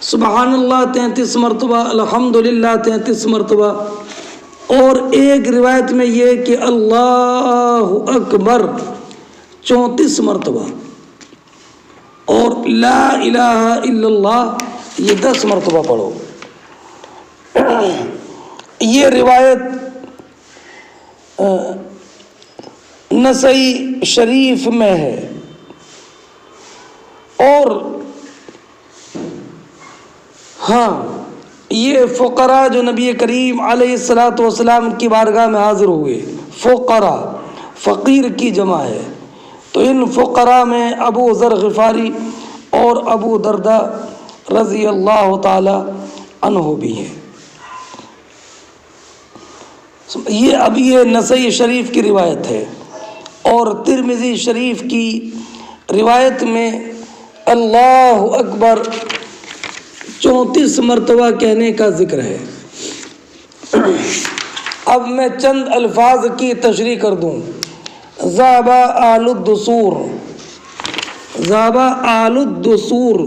سبحان اللہ 33 مرتبہ، الحمدللہ 33 مرتبہ، اور ایک روایت میں یہ کہ اللہ اکبر 34 مرتبہ، اور لا الہ الا اللہ یہ 10 مرتبہ پڑھو۔ یہ روایت نسائی شریف میں ہے، اور ہاں یہ فقراء جو نبی کریم علیہ الصلاۃ والسلام کی بارگاہ میں حاضر ہوئے، فقراء فقیر کی جمع ہے، تو ان فقراء میں ابو ذر غفاری اور ابو درداء رضی اللہ تعالی عنہ بھی ہیں۔ یہ نسائی شریف کی روایت ہے، اور ترمذی شریف کی روایت میں اللہ اکبر 34 مرتبہ کہنے کا ذکر ہے۔ اب میں چند الفاظ کی تشریح کر دوں۔ ذهب آل الدثور، ذهب آل الدثور،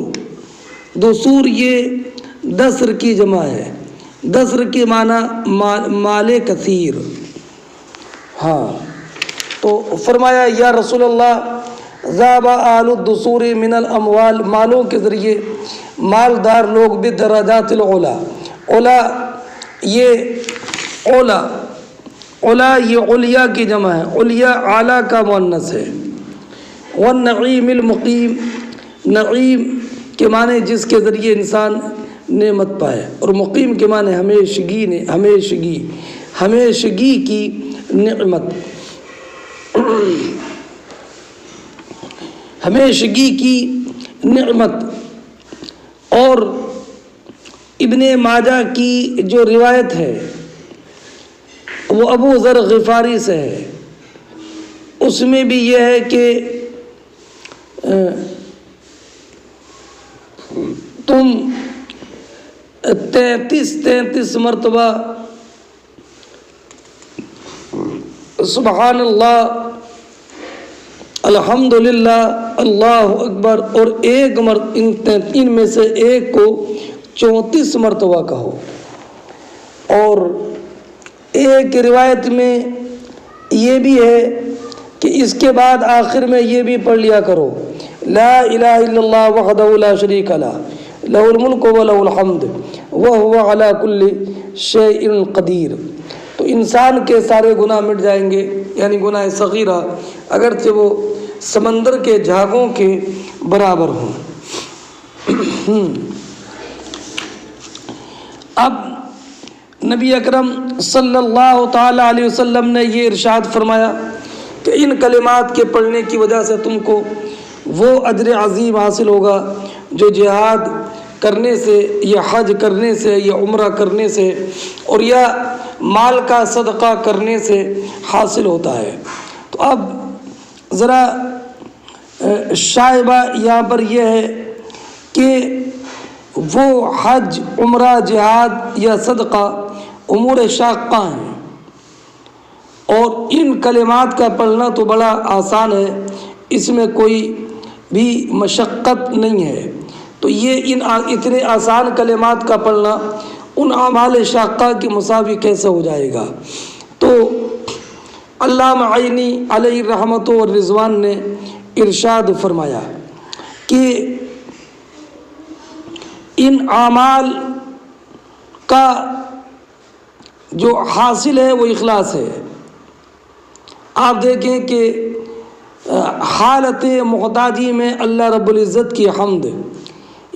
دثور یہ دثر کی جمع ہے، دثر کے معنی مال کثیر۔ ہاں تو فرمایا یا رسول اللہ، ذهب آل الدثور من الاموال، مالوں کے ذریعے مالدار لوگ بدرجات العلا، علا یہ علا یہ علیا کی جمع ہے، علیا اعلیٰ کا مؤنث ہے۔ والنعیم المقیم، نعیم کے معنی جس کے ذریعے انسان نعمت پائے، اور مقیم کے معنی ہمیشگی کی نعمت، ہمیشگی کی نعمت۔ اور ابن ماجہ کی جو روایت ہے وہ ابو ذر غفاری سے ہے، اس میں بھی یہ ہے کہ تم 33 مرتبہ سبحان اللہ، الحمدللہ، اللہ اکبر، اور ان میں سے ایک کو 34 مرتبہ کہو۔ اور ایک روایت میں یہ بھی ہے کہ اس کے بعد آخر میں یہ بھی پڑھ لیا کرو، لا الہ الا اللہ وحدہ لا شریک لہ لہ الملک و لہ الحمد وہو علی کل شیء قدیر۔ تو انسان کے سارے گناہ مٹ جائیں گے، یعنی گناہ صغیرہ اگرچہ وہ سمندر کے جھاگوں کے برابر ہوں۔ اب نبی اکرم صلی اللہ تعالی علیہ وسلم نے یہ ارشاد فرمایا کہ ان کلمات کے پڑھنے کی وجہ سے تم کو وہ اجر عظیم حاصل ہوگا جو جہاد کرنے سے یا حج کرنے سے یا عمرہ کرنے سے اور یا مال کا صدقہ کرنے سے حاصل ہوتا ہے۔ تو اب ذرا شائبہ یہاں پر یہ ہے کہ وہ حج، عمرہ، جہاد یا صدقہ امور شاقہ ہیں، اور ان کلمات کا پڑھنا تو بڑا آسان ہے، اس میں کوئی بھی مشقت نہیں ہے۔ تو یہ اتنے آسان کلمات کا پڑھنا ان اعمال شاقہ کے مساوی کیسے ہو جائے گا؟ تو علامہ عینی علیہ رحمت و رضوان نے ارشاد فرمایا کہ ان اعمال کا جو حاصل ہے وہ اخلاص ہے۔ آپ دیکھیں کہ حالت محتاجی میں اللہ رب العزت کی حمد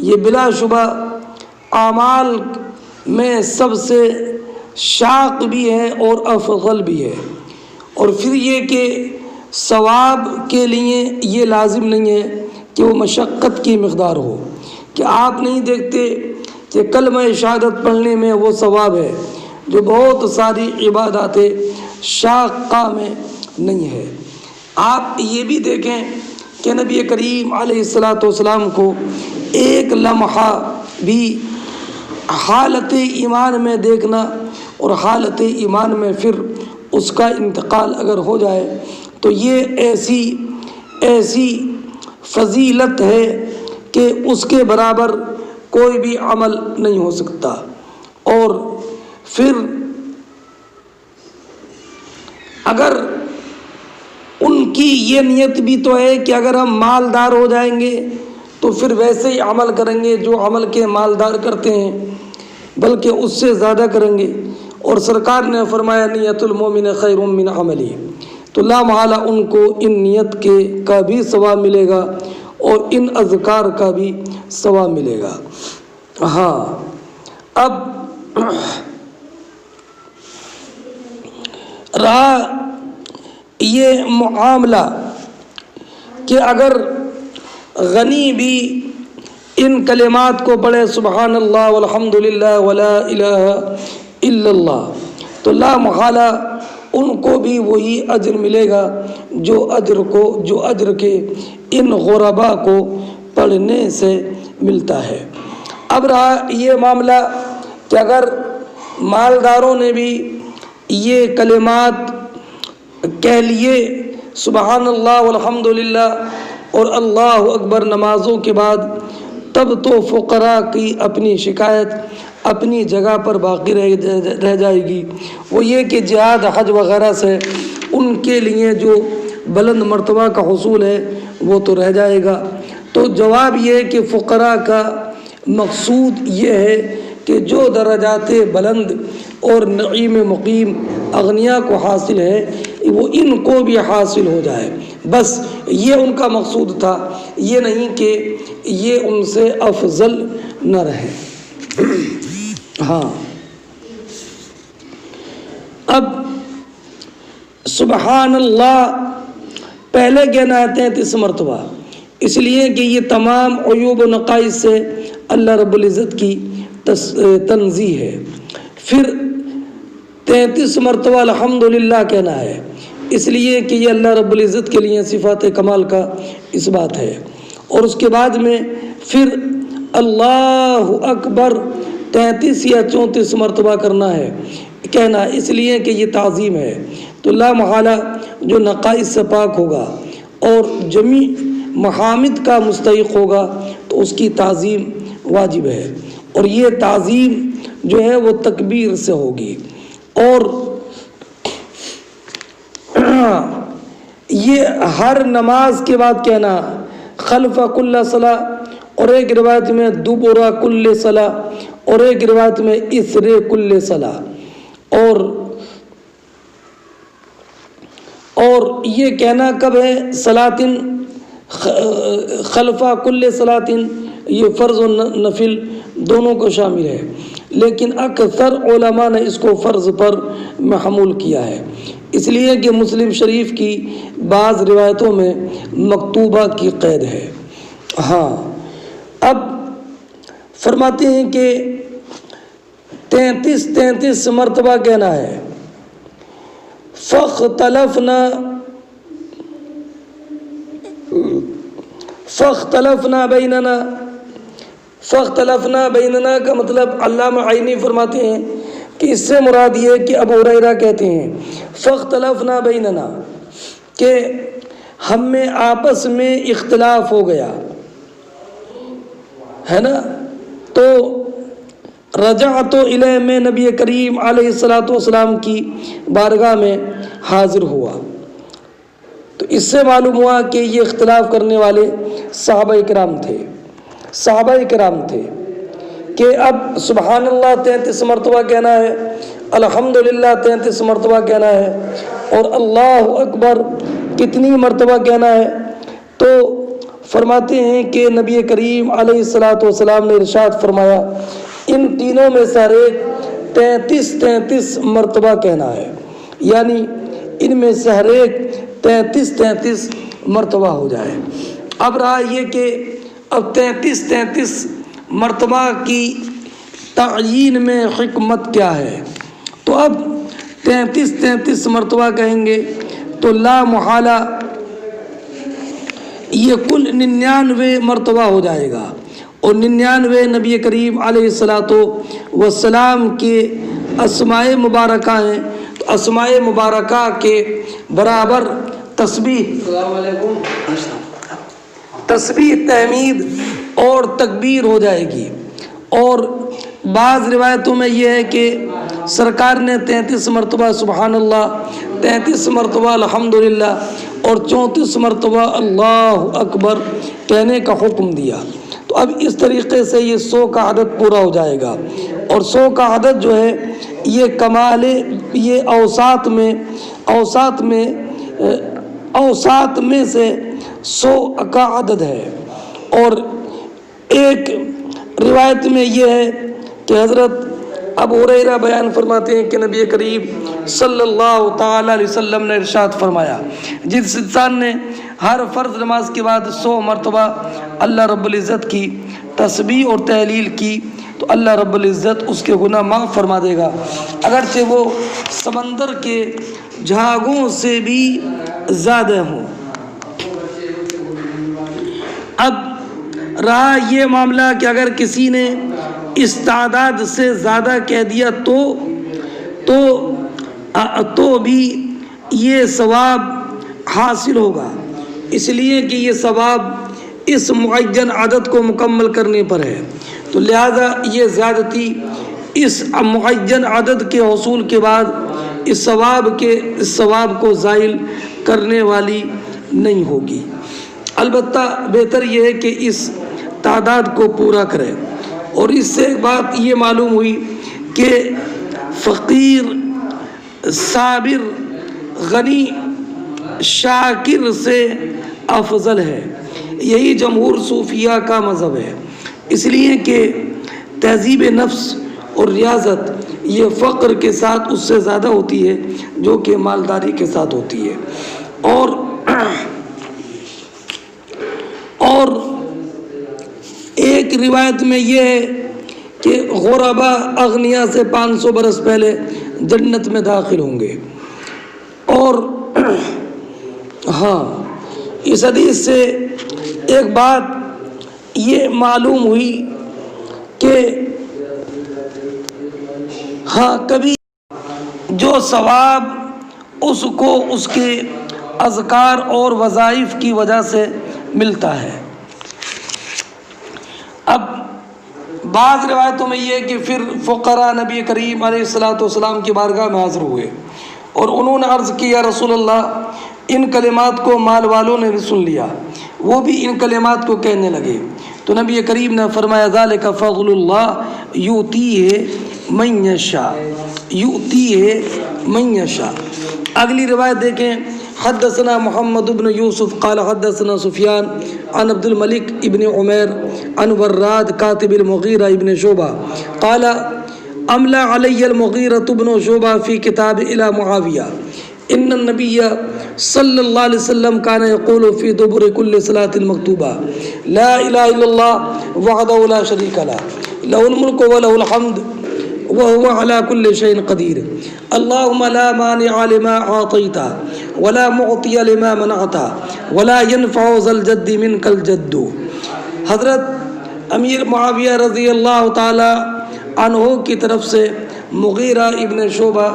یہ بلا شبہ اعمال میں سب سے شاق بھی ہے اور افضل بھی ہے۔ اور پھر یہ کہ ثواب کے لیے یہ لازم نہیں ہے کہ وہ مشقت کی مقدار ہو، کہ آپ نہیں دیکھتے کہ کلمہ شہادت پڑھنے میں وہ ثواب ہے جو بہت ساری عبادات شاقہ میں نہیں ہے۔ آپ یہ بھی دیکھیں کہ نبی کریم علیہ السلام کو ایک لمحہ بھی حالت ایمان میں دیکھنا اور حالت ایمان میں پھر اس کا انتقال اگر ہو جائے تو یہ ایسی فضیلت ہے کہ اس کے برابر کوئی بھی عمل نہیں ہو سکتا۔ اور پھر اگر ان کی یہ نیت بھی تو ہے کہ اگر ہم مالدار ہو جائیں گے تو پھر ویسے ہی عمل کریں گے جو عمل کے مالدار کرتے ہیں، بلکہ اس سے زیادہ کریں گے۔ اور سرکار نے فرمایا نیت المومن خیر من عملی، تو لا محالہ ان کو ان نیت کا بھی ثواب ملے گا اور ان اذکار کا بھی ثواب ملے گا۔ ہاں، اب رہا یہ معاملہ کہ اگر غنی بھی ان کلمات کو پڑھے سبحان اللہ والحمدللہ ولا الہ الا اللہ، تو لا محالہ ان کو بھی وہی اجر ملے گا جو اجر کے ان غربا کو پڑھنے سے ملتا ہے۔ اب رہا یہ معاملہ کہ اگر مالداروں نے بھی یہ کلمات کہہ لیے سبحان اللہ والحمدللہ اور اللہ اکبر نمازوں کے بعد، تب تو فقراء کی اپنی شکایت اپنی جگہ پر باقی رہ جائے گی، وہ یہ کہ جہاد، حج وغیرہ سے ان کے لیے جو بلند مرتبہ کا حصول ہے وہ تو رہ جائے گا۔ تو جواب یہ ہے کہ فقراء کا مقصود یہ ہے کہ جو درجات بلند اور نعیم مقیم اغنیاء کو حاصل ہے وہ ان کو بھی حاصل ہو جائے، بس یہ ان کا مقصود تھا، یہ نہیں کہ یہ ان سے افضل نہ رہے۔ ہاں اب سبحان اللہ پہلے کہنا ہے 33 مرتبہ، اس لیے کہ یہ تمام عیوب و نقائص سے اللہ رب العزت کی تنزیہ ہے۔ پھر 33 مرتبہ الحمدللہ کہنا ہے، اس لیے کہ یہ اللہ رب العزت کے لیے صفات کمال کا اس بات ہے۔ اور اس کے بعد میں پھر اللہ اکبر 33 یا 34 مرتبہ کرنا ہے کہنا، اس لیے کہ یہ تعظیم ہے۔ تو لا محالہ جو نقائص سے پاک ہوگا اور جمیع محامد کا مستحق ہوگا تو اس کی تعظیم واجب ہے، اور یہ تعظیم جو ہے وہ تکبیر سے ہوگی۔ اور یہ ہر نماز کے بعد کہنا خلف کل صلاۃ، اور ایک روایت میں دبر کل صلاۃ، اور ایک روایت میں اثر کل صلاۃ۔ اور یہ کہنا کب ہے؟ صلاۃن خلف کل صلاۃن، یہ فرض و نفل دونوں کو شامل ہے، لیکن اکثر علماء نے اس کو فرض پر محمول کیا ہے، اس لیے کہ مسلم شریف کی بعض روایتوں میں مکتوبہ کی قید ہے۔ ہاں اب فرماتے ہیں کہ 33 مرتبہ کہنا ہے۔ فاختلفنا بیننا کا مطلب علامہ عینی فرماتے ہیں کہ اس سے مراد یہ کہ ابو ہریرہ کہتے ہیں فاختلفنا بیننا، کہ ہم میں آپس میں اختلاف ہو گیا ہے نا، تو رجعت الیہ، میں نبی کریم علیہ الصلوۃ والسلام کی بارگاہ میں حاضر ہوا۔ تو اس سے معلوم ہوا کہ یہ اختلاف کرنے والے صحابہ کرام تھے کہ اب سبحان اللہ 33 مرتبہ کہنا ہے، الحمدللہ 33 مرتبہ کہنا ہے، اور اللہ اکبر کتنی مرتبہ کہنا ہے؟ تو فرماتے ہیں کہ نبی کریم علیہ الصلوۃ والسلام نے ارشاد فرمایا ان تینوں میں سے ہر ایک 33 مرتبہ کہنا ہے، یعنی ان میں سے ہر ایک 33 مرتبہ ہو جائے۔ اب رہا یہ کہ اب 33 مرتبہ کی تعیین میں حکمت کیا ہے؟ تو اب 33 مرتبہ کہیں گے تو لا محالہ یہ کل 99 مرتبہ ہو جائے گا، اور 99 نبی کریم علیہ الصلوۃ والسلام کے اسماء مبارکہ ہیں، تو اسماء مبارکہ کے برابر تسبیح تحمید اور تکبیر ہو جائے گی۔ اور بعض روایتوں میں یہ ہے کہ سرکار نے 33 مرتبہ سبحان اللہ، 33 مرتبہ الحمدللہ اور 34 مرتبہ اللہ اکبر کہنے کا حکم دیا۔ تو اب اس طریقے سے یہ 100 کا عدد پورا ہو جائے گا، اور 100 کا عدد جو ہے یہ کمال، یہ اوساط میں سے 100 کا عدد ہے۔ اور ایک روایت میں یہ ہے کہ حضرت ابو ہریرہ بیان فرماتے ہیں کہ نبی کریم صلی اللہ تعالی علیہ وسلم نے ارشاد فرمایا جس انسان نے ہر فرض نماز کے بعد 100 مرتبہ اللہ رب العزت کی تسبیح اور تحلیل کی تو اللہ رب العزت اس کے گناہ معاف فرما دے گا، اگرچہ وہ سمندر کے جھاگوں سے بھی زیادہ ہوں۔ اب رہا یہ معاملہ کہ اگر کسی نے اس تعداد سے زیادہ کہہ دیا تو بھی یہ ثواب حاصل ہوگا، اس لیے کہ یہ ثواب اس معین عدد کو مکمل کرنے پر ہے، تو لہذا یہ زیادتی اس معین عدد کے حصول کے بعد اس ثواب کو زائل کرنے والی نہیں ہوگی۔ البتہ بہتر یہ ہے کہ اس تعداد کو پورا کرے۔ اور اس سے ایک بات یہ معلوم ہوئی کہ فقیر صابر غنی شاکر سے افضل ہے، یہی جمہور صوفیہ کا مذہب ہے، اس لیے کہ تہذیب نفس اور ریاضت یہ فقر کے ساتھ اس سے زیادہ ہوتی ہے جو کہ مالداری کے ساتھ ہوتی ہے۔ اور ایک روایت میں یہ ہے کہ غربا اغنیا سے 500 برس پہلے جنت میں داخل ہوں گے۔ اور ہاں، اس حدیث سے ایک بات یہ معلوم ہوئی کہ ہاں، کبھی جو ثواب اس کو اس کے اذکار اور وظائف کی وجہ سے ملتا ہے۔ اب بعض روایتوں میں یہ کہ پھر فقراء نبی کریم علیہ السلام کی بارگاہ میں حاضر ہوئے اور انہوں نے عرض کیا، رسول اللہ، ان کلمات کو مال والوں نے بھی سن لیا، وہ بھی ان کلمات کو کہنے لگے۔ تو نبی کریم نے فرمایا، ذالک فضل اللہ یؤتیہ من یشاء، یؤتیہ من یشاء۔ اگلی روایت دیکھیں، حدثنا محمد بن یوسف قال حدثنا سفیان عن عبد الملک ابن عمیر عن وراد کاتب المغیرہ ابن شعبہ قال املا علی المغیرة بن شعبہ فی کتاب الى معاویہ ان النبی صلی اللہ علیہ وسلم کان یقول فی دبر کل صلاة مکتوبہ لا الہ الا اللہ وحدہ لا شریک لہ لہ الملک ولہ الحمد وهو على كل شيء قدير اللهم لا مانع لما أعطيت ولا معطي لما منعت ولا ينفع ذا الجد منك الجد۔ حضرت امیر معاویہ رضی اللہ تعالی عنہ کی طرف سے مغیرہ ابن شعبہ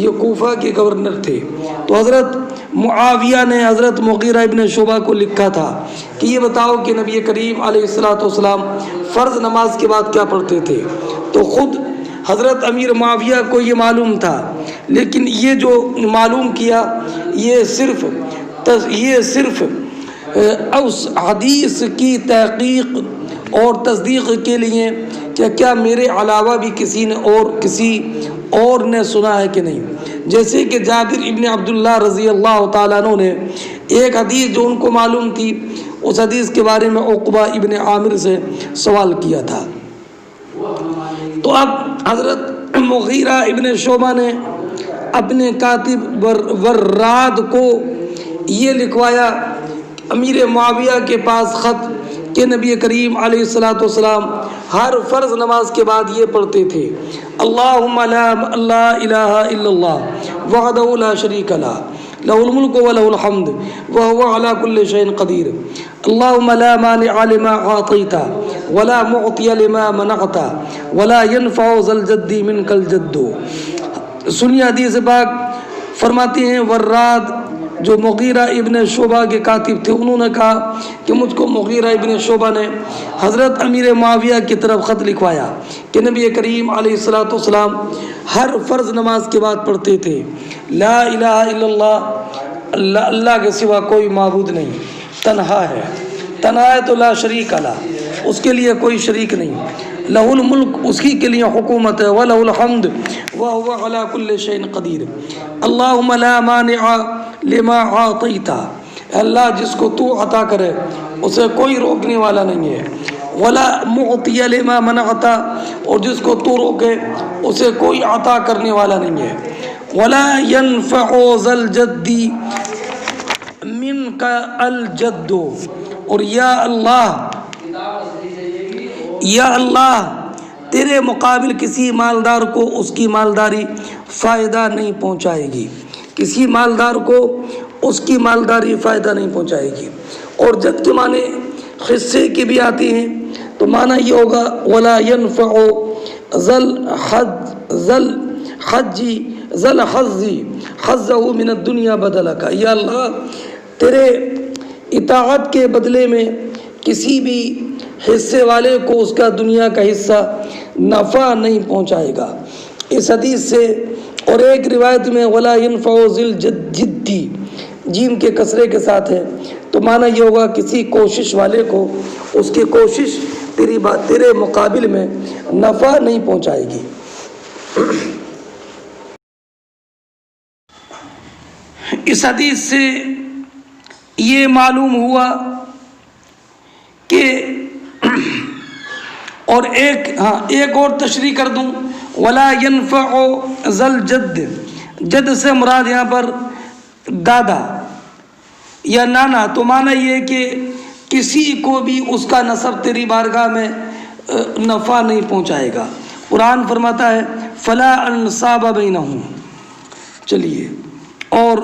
یہ کوفہ کے گورنر تھے، تو حضرت معاویہ نے حضرت مغیرہ ابن شعبہ کو لکھا تھا کہ یہ بتاؤ کہ نبی کریم علیہ السلام فرض نماز کے بعد کیا پڑھتے تھے۔ تو خود حضرت امیر معاویہ کو یہ معلوم تھا، لیکن یہ جو معلوم کیا یہ صرف اس حدیث کی تحقیق اور تصدیق کے لیے کہ کیا میرے علاوہ بھی کسی اور نے سنا ہے کہ نہیں۔ جیسے کہ جابر ابن عبداللہ رضی اللہ تعالیٰ عنہ نے ایک حدیث جو ان کو معلوم تھی، اس حدیث کے بارے میں عقبہ ابن عامر سے سوال کیا تھا۔ تو اب حضرت مغیرہ ابن شعبہ نے اپنے کاتب وراد کو یہ لکھوایا امیر معاویہ کے پاس خط کہ نبی کریم علیہ السلام ہر فرض نماز کے بعد یہ پڑھتے تھے، اللہم لا الہ الا اللہ وحدہ لا شریک لہ لہ الملک ولہ الحمد وہو علی کل شیء قدیر اللہم لا مانع لما اعطیت ولا معطی لما منعت ولا ينفع ذا الجد منک الجد۔ سنیے حدیث پاک، فرماتے ہیں وراد جو مغیرہ ابن شعبہ کے کاتب تھے، انہوں نے کہا کہ مجھ کو مغیرہ ابن شعبہ نے حضرت امیر معاویہ کی طرف خط لکھوایا کہ نبی کریم علیہ السلام ہر فرض نماز کے بعد پڑھتے تھے، لا الہ الا اللہ، اللہ کے سوا کوئی معبود نہیں، تنہا ہے تو لا شریک لہ، اس کے لیے کوئی شریک نہیں، لہ الملک، اس ہی کے لیے حکومت ہے، وَلَهُ الْحَمْدُ وَهُوَ عَلَى كُلِّ شَيْءٍ قَدِيرٌ اللہم لا مانع لما اعطیت، اللہ جس کو تو عطا کرے اسے کوئی روکنے والا نہیں ہے، ولا معطی لما منعت، اور جس کو تو روکے اسے کوئی عطا کرنے والا نہیں ہے، ولا ينفع ذا الجد منک الجد، اور یا اللہ تیرے مقابل کسی مالدار کو اس کی مالداری فائدہ نہیں پہنچائے گی، کسی مالدار کو اس کی مالداری فائدہ نہیں پہنچائے گی۔ اور جد کے معنی حصے کے بھی آتے ہیں، تو معنی یہ ہوگا ولا ينفع ذا الحظ حظہ من الدنیا بدلک، یا اللہ تیرے اطاعت کے بدلے میں کسی بھی حصے والے کو اس کا دنیا کا حصہ نفع نہیں پہنچائے گا۔ اس حدیث سے اور ایک روایت میں ولا ينفع ذی الجد جیم کے کسرے کے ساتھ ہے، تو معنی یہ ہوگا کسی کوشش والے کو اس کی کوشش تیرے مقابل میں نفع نہیں پہنچائے گی۔ اس حدیث سے یہ معلوم ہوا کہ اور ایک اور تشریح کر دوں، ولا ينفع ذل جد، جد سے مراد یہاں پر دادا یا نانا، تو معنی یہ کہ کسی کو بھی اس کا نسب تیری بارگاہ میں نفع نہیں پہنچائے گا۔ قرآن فرماتا ہے فلا انصاب بینہم۔ چلیے، اور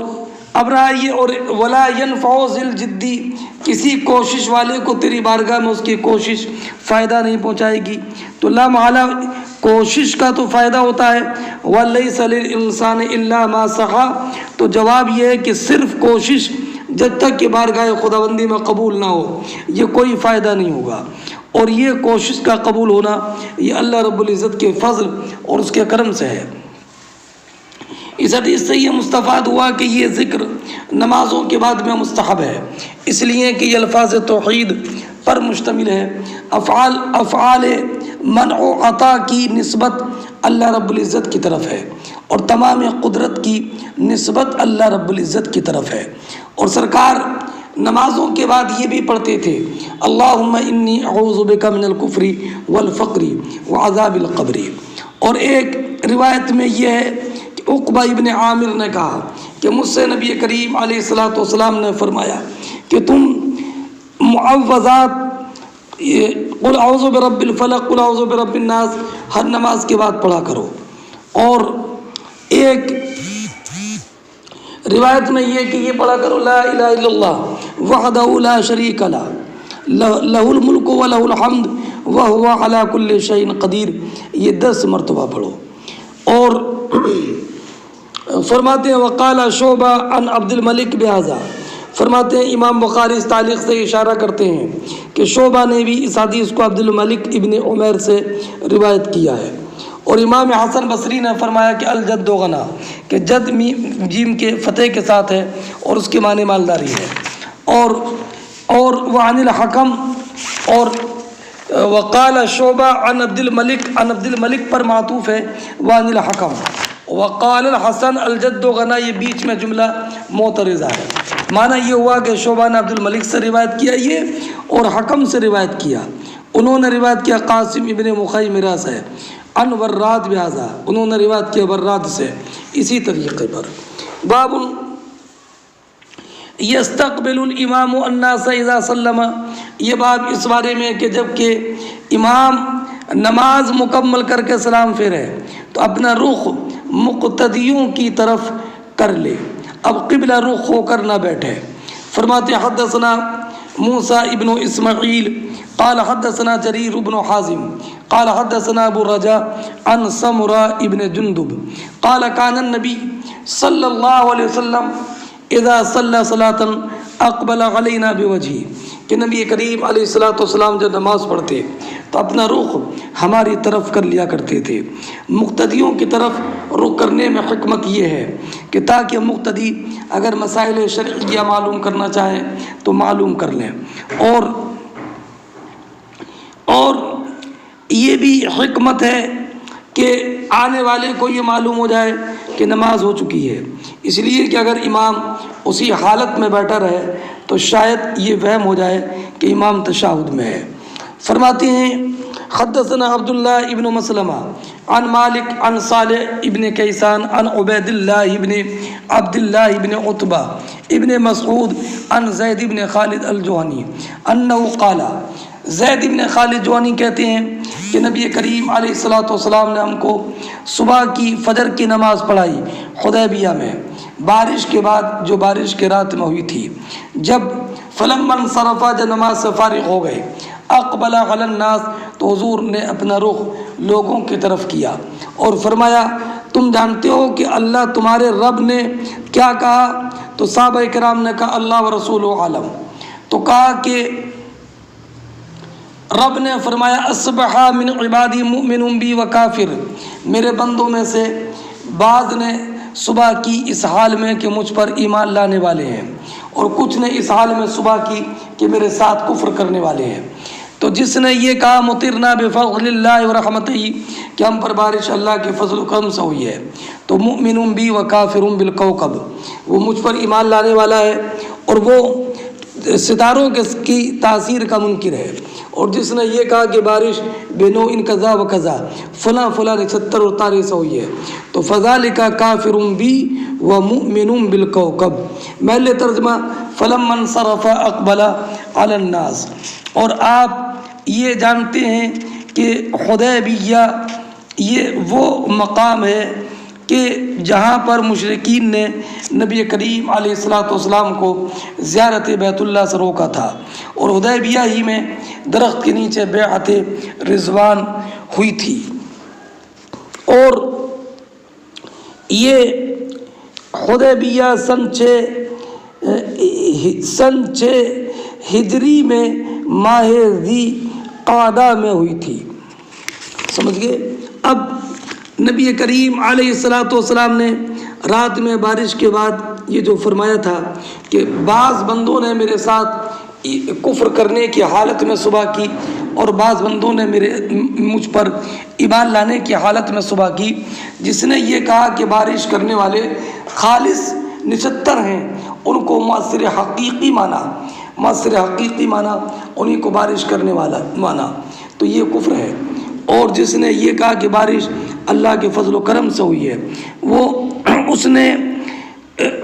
اب رہا یہ اور ولا ينفع ذل جدی، کسی کوشش والے کو تیری بارگاہ میں اس کی کوشش فائدہ نہیں پہنچائے گی۔ تو لا محالہ کوشش کا تو فائدہ ہوتا ہے، وَلَيْسَ لِلْإِنسَانِ إِلَّا مَا سَعَىٰ، تو جواب یہ ہے کہ صرف کوشش جب تک کہ بارگاہ خداوندی میں قبول نہ ہو یہ کوئی فائدہ نہیں ہوگا، اور یہ کوشش کا قبول ہونا یہ اللہ رب العزت کے فضل اور اس کے کرم سے ہے۔ اس حدیث سے یہ مستفاد ہوا کہ یہ ذکر نمازوں کے بعد میں مستحب ہے، اس لیے کہ یہ الفاظ توحید پر مشتمل ہے۔ افعال منع و عطا کی نسبت اللہ رب العزت کی طرف ہے، اور تمام قدرت کی نسبت اللہ رب العزت کی طرف ہے۔ اور سرکار نمازوں کے بعد یہ بھی پڑھتے تھے اللہم انی اعوذ بک من الکفر والفقر وعذاب القبر۔ اور ایک روایت میں یہ ہے کہ عقبہ ابن عامر نے کہا کہ مجھ سے نبی کریم علیہ الصلوۃ والسلام نے فرمایا کہ تم معوذات قل اعوذ برب الفلق قل اعوذ برب الناس ہر نماز کے بعد پڑھا کرو۔ اور ایک روایت میں یہ کہ یہ پڑھا کرو لا الہ الا اللہ وحدہ لا شریک لہ لہ الملک و لہ الحمد وہو علی کل شیء قدیر، یہ 10 مرتبہ پڑھو۔ اور فرماتے ہیں وقال شعبہ عن عبد الملک بہذا، فرماتے ہیں امام بخاری اس تعلیق سے اشارہ کرتے ہیں کہ شعبہ نے بھی اس حدیث کو عبد الملک ابن عمیر سے روایت کیا ہے۔ اور امام حسن بصری نے فرمایا کہ الجد غنا، کہ جد جیم کے فتح کے ساتھ ہے اور اس کے معنی مالداری ہے۔ اور وعن الحکم، اور وقال شعبہ عن عبد الملک پر معطوف ہے وعن الحکم، وقال الحسن الجد غنا، یہ بیچ میں جملہ معترضہ ہے۔ معنی یہ ہوا کہ شعبہ نے عبد الملک سے روایت کیا یہ اور حکم سے روایت کیا، انہوں نے روایت کیا قاسم ابن مخیمرہ سے، عن وراد بہذا، انہوں نے روایت کیا وراد سے اسی طریقے پر۔ باب یستقبل الامام الناس اذا سلم، یہ باب اس بارے میں کہ جب کہ امام نماز مکمل کر کے سلام پھیرے تو اپنا رخ مقتدیوں کی طرف کر لے، اب قبلہ رخ ہو کر نہ بیٹھے۔ فرماتے حدثنا موسیٰ ابن اسماعیل قال حدثنا جریر بن حازم قال حدثنا ابو الرجاء عن سمرہ ابن جندب قال كان النبی صلی اللہ علیہ وسلم اذا صلی صلاة اقبل علینا بوجہی، کہ نبی کریم علیہ الصلوۃ والسلام جب نماز پڑھتے تو اپنا رخ ہماری طرف کر لیا کرتے تھے۔ مقتدیوں کی طرف رخ کرنے میں حکمت یہ ہے کہ تاکہ مقتدی اگر مسائل شرعیہ معلوم کرنا چاہیں تو معلوم کر لیں، اور یہ بھی حکمت ہے کہ آنے والے کو یہ معلوم ہو جائے کہ نماز ہو چکی ہے، اس لیے کہ اگر امام اسی حالت میں بیٹھا رہے تو شاید یہ وہم ہو جائے کہ امام تشہد میں ہے۔ فرماتے ہیں حدثنا عبداللہ ابن مسلمہ عن مالک عن صالح ابن کیسان عن عبید اللہ ابن عبداللہ ابن عتبہ ابن مسعود عن زید ابن خالد الجوہنی انہ قال، زید ابن خالد جوہنی کہتے ہیں کہ نبی کریم علیہ الصلوۃ والسلام نے ہم کو صبح کی فجر کی نماز پڑھائی حدیبیہ میں، بارش کے بعد جو بارش کے رات میں ہوئی تھی۔ جب فلما انصرف، جب نماز سے فارغ ہو گئے، اقبل علی الناس، تو حضور نے اپنا رخ لوگوں کی طرف کیا اور فرمایا تم جانتے ہو کہ اللہ تمہارے رب نے کیا کہا؟ تو صحابہ کرام نے کہا اللہ و رسول عالم، تو کہا کہ رب نے فرمایا اصبح من عبادی مؤمن بی و کافر، میرے بندوں میں سے بعض نے صبح کی اس حال میں کہ مجھ پر ایمان لانے والے ہیں، اور کچھ نے اس حال میں صبح کی کہ میرے ساتھ کفر کرنے والے ہیں۔ تو جس نے یہ کہا مطرنا بفضل اللہ و رحمتہ، کہ ہم پر بارش اللہ کے فضل و کرم سے ہوئی ہے، تو مؤمن بی و کافر بالکوكب، وہ مجھ پر ایمان لانے والا ہے اور وہ ستاروں کی تاثیر کا منکر ہے، اور جس نے یہ کہا کہ بارش بنو ان کذا و کذا فلاں فلاں نچھتر اور تارے سے ہوئی ہے، تو فذالک کافر بی و مؤمن بالکوکب۔ محل ترجمہ فلما انصرف اقبل علی الناس۔ اور آپ یہ جانتے ہیں کہ حدیبیہ یہ وہ مقام ہے کہ جہاں پر مشرکین نے نبی کریم علیہ الصلوۃ والسلام کو زیارت بیت اللہ سے روکا تھا، اور حدیبیہ ہی میں درخت کے نیچے بیعت رضوان ہوئی تھی۔ اور یہ حدیبیہ سن 6 ہجری میں ماہ ذی قعدہ میں ہوئی تھی، سمجھ گئے۔ اب نبی کریم علیہ الصلوۃ والسلام نے رات میں بارش کے بعد یہ جو فرمایا تھا کہ بعض بندوں نے میرے ساتھ کفر کرنے کی حالت میں صبح کی، اور بعض بندوں نے مجھ پر ایمان لانے کی حالت میں صبح کی۔ جس نے یہ کہا کہ بارش کرنے والے خالص نچھتر ہیں، ان کو مؤثر حقیقی مانا انہیں کو بارش کرنے والا مانا، تو یہ کفر ہے۔ اور جس نے یہ کہا کہ بارش اللہ کے فضل و کرم سے ہوئی ہے، وہ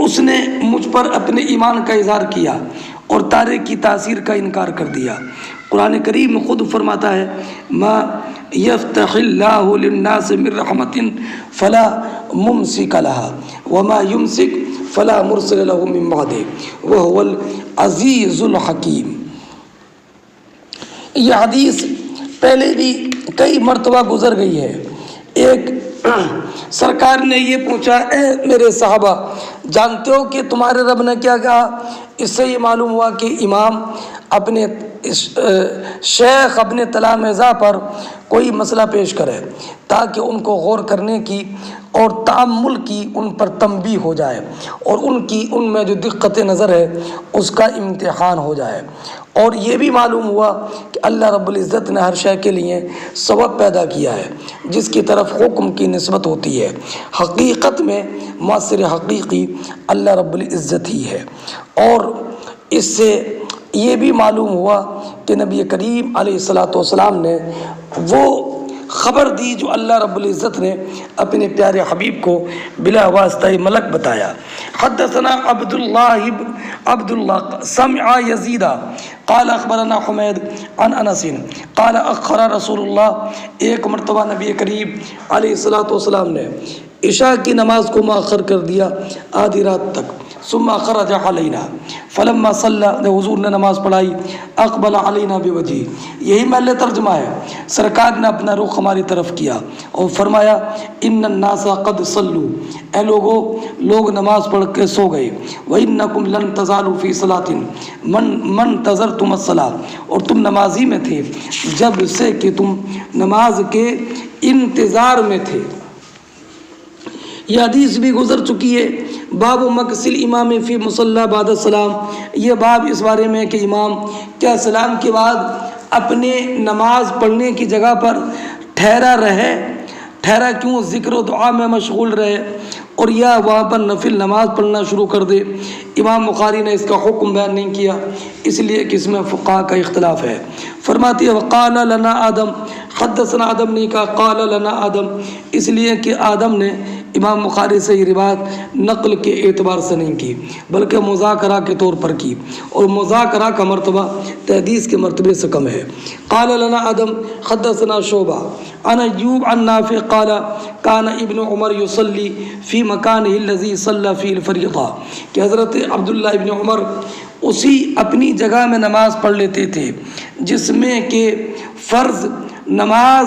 اس نے مجھ پر اپنے ایمان کا اظہار کیا اور تارے کی تاثیر کا انکار کر دیا۔ قرآن کریم میں خود فرماتا ہے ما یفتح اللہ للناس من رحمت فلا ممسک لها وما یمسک فلا مرسل له من بعدہ وهو العزیز الحکیم۔ یہ حدیث پہلے بھی کئی مرتبہ گزر گئی ہے۔ ایک سرکار نے یہ پوچھا، اے میرے صحابہ جانتے ہو کہ تمہارے رب نے کیا کہا؟ اس سے یہ معلوم ہوا کہ امام اپنے شیخ اپنے تلامذہ پر کوئی مسئلہ پیش کرے تاکہ ان کو غور کرنے کی اور تأمل کی ان پر تنبیہ ہو جائے، اور ان میں جو دقت نظر ہے اس کا امتحان ہو جائے۔ اور یہ بھی معلوم ہوا کہ اللہ رب العزت نے ہر شے کے لیے سبب پیدا کیا ہے جس کی طرف حکم کی نسبت ہوتی ہے۔ حقیقت میں مؤثر حقیقی اللہ رب العزت ہی ہے۔ اور اس سے یہ بھی معلوم ہوا کہ نبی کریم علیہ الصلوۃ والسلام نے وہ خبر دی جو اللہ رب العزت نے اپنے پیارے حبیب کو بلا واسطہ ملک بتایا۔ حدثنا عبداللہ سمع یزید قال اخبرنا حمید عن انس قال اخر رسول اللہ۔ ایک مرتبہ نبی کریم علیہ الصلوۃ والسلام نے عشاء کی نماز کو مؤخر کر دیا آدھی رات تک۔ ثم خرج علینا فلما صلی، حضور نے نماز پڑھائی، اقبل علینا بوجہہ، یہی محل ترجمہ ہے۔ سرکار نے اپنا رخ ہماری طرف کیا اور فرمایا ان الناس قد صلوا، اے لوگو لوگ نماز پڑھ کے سو گئے، وانکم لن تزالوا فی صلاۃ من تظرتم الصلاۃ، اور تم نمازی میں تھے جب سے کہ تم نماز کے انتظار میں تھے۔ یہ حدیث بھی گزر چکی ہے۔ باب مکث الامام فی مصلی بعد السلام، یہ باب اس بارے میں کہ امام کیا سلام کے بعد اپنے نماز پڑھنے کی جگہ پر ٹھہرا کیوں، ذکر و دعا میں مشغول رہے، اور یا وہاں پر نفل نماز پڑھنا شروع کر دے۔ امام بخاری نے اس کا حکم بیان نہیں کیا، اس لیے کہ اس میں فقہاء کا اختلاف ہے۔ فرماتی ہے وقال لنا آدم، حدثنا آدم نے کہا قال لنا آدم، اس لیے کہ آدم نے امام بخاری سے یہ روایت نقل کے اعتبار سے نہیں کی بلکہ مذاکرہ کے طور پر کی، اور مذاکرہ کا مرتبہ تحدیث کے مرتبے سے کم ہے۔ قال لنا آدم حدثنا شعبہ عن ایوب عن نافع قال کان ابن عمر یصلی فی مکانہ الذی صلی فی الفریضہ، کہ حضرت عبداللہ ابن عمر اسی اپنی جگہ میں نماز پڑھ لیتے تھے جس میں کہ فرض نماز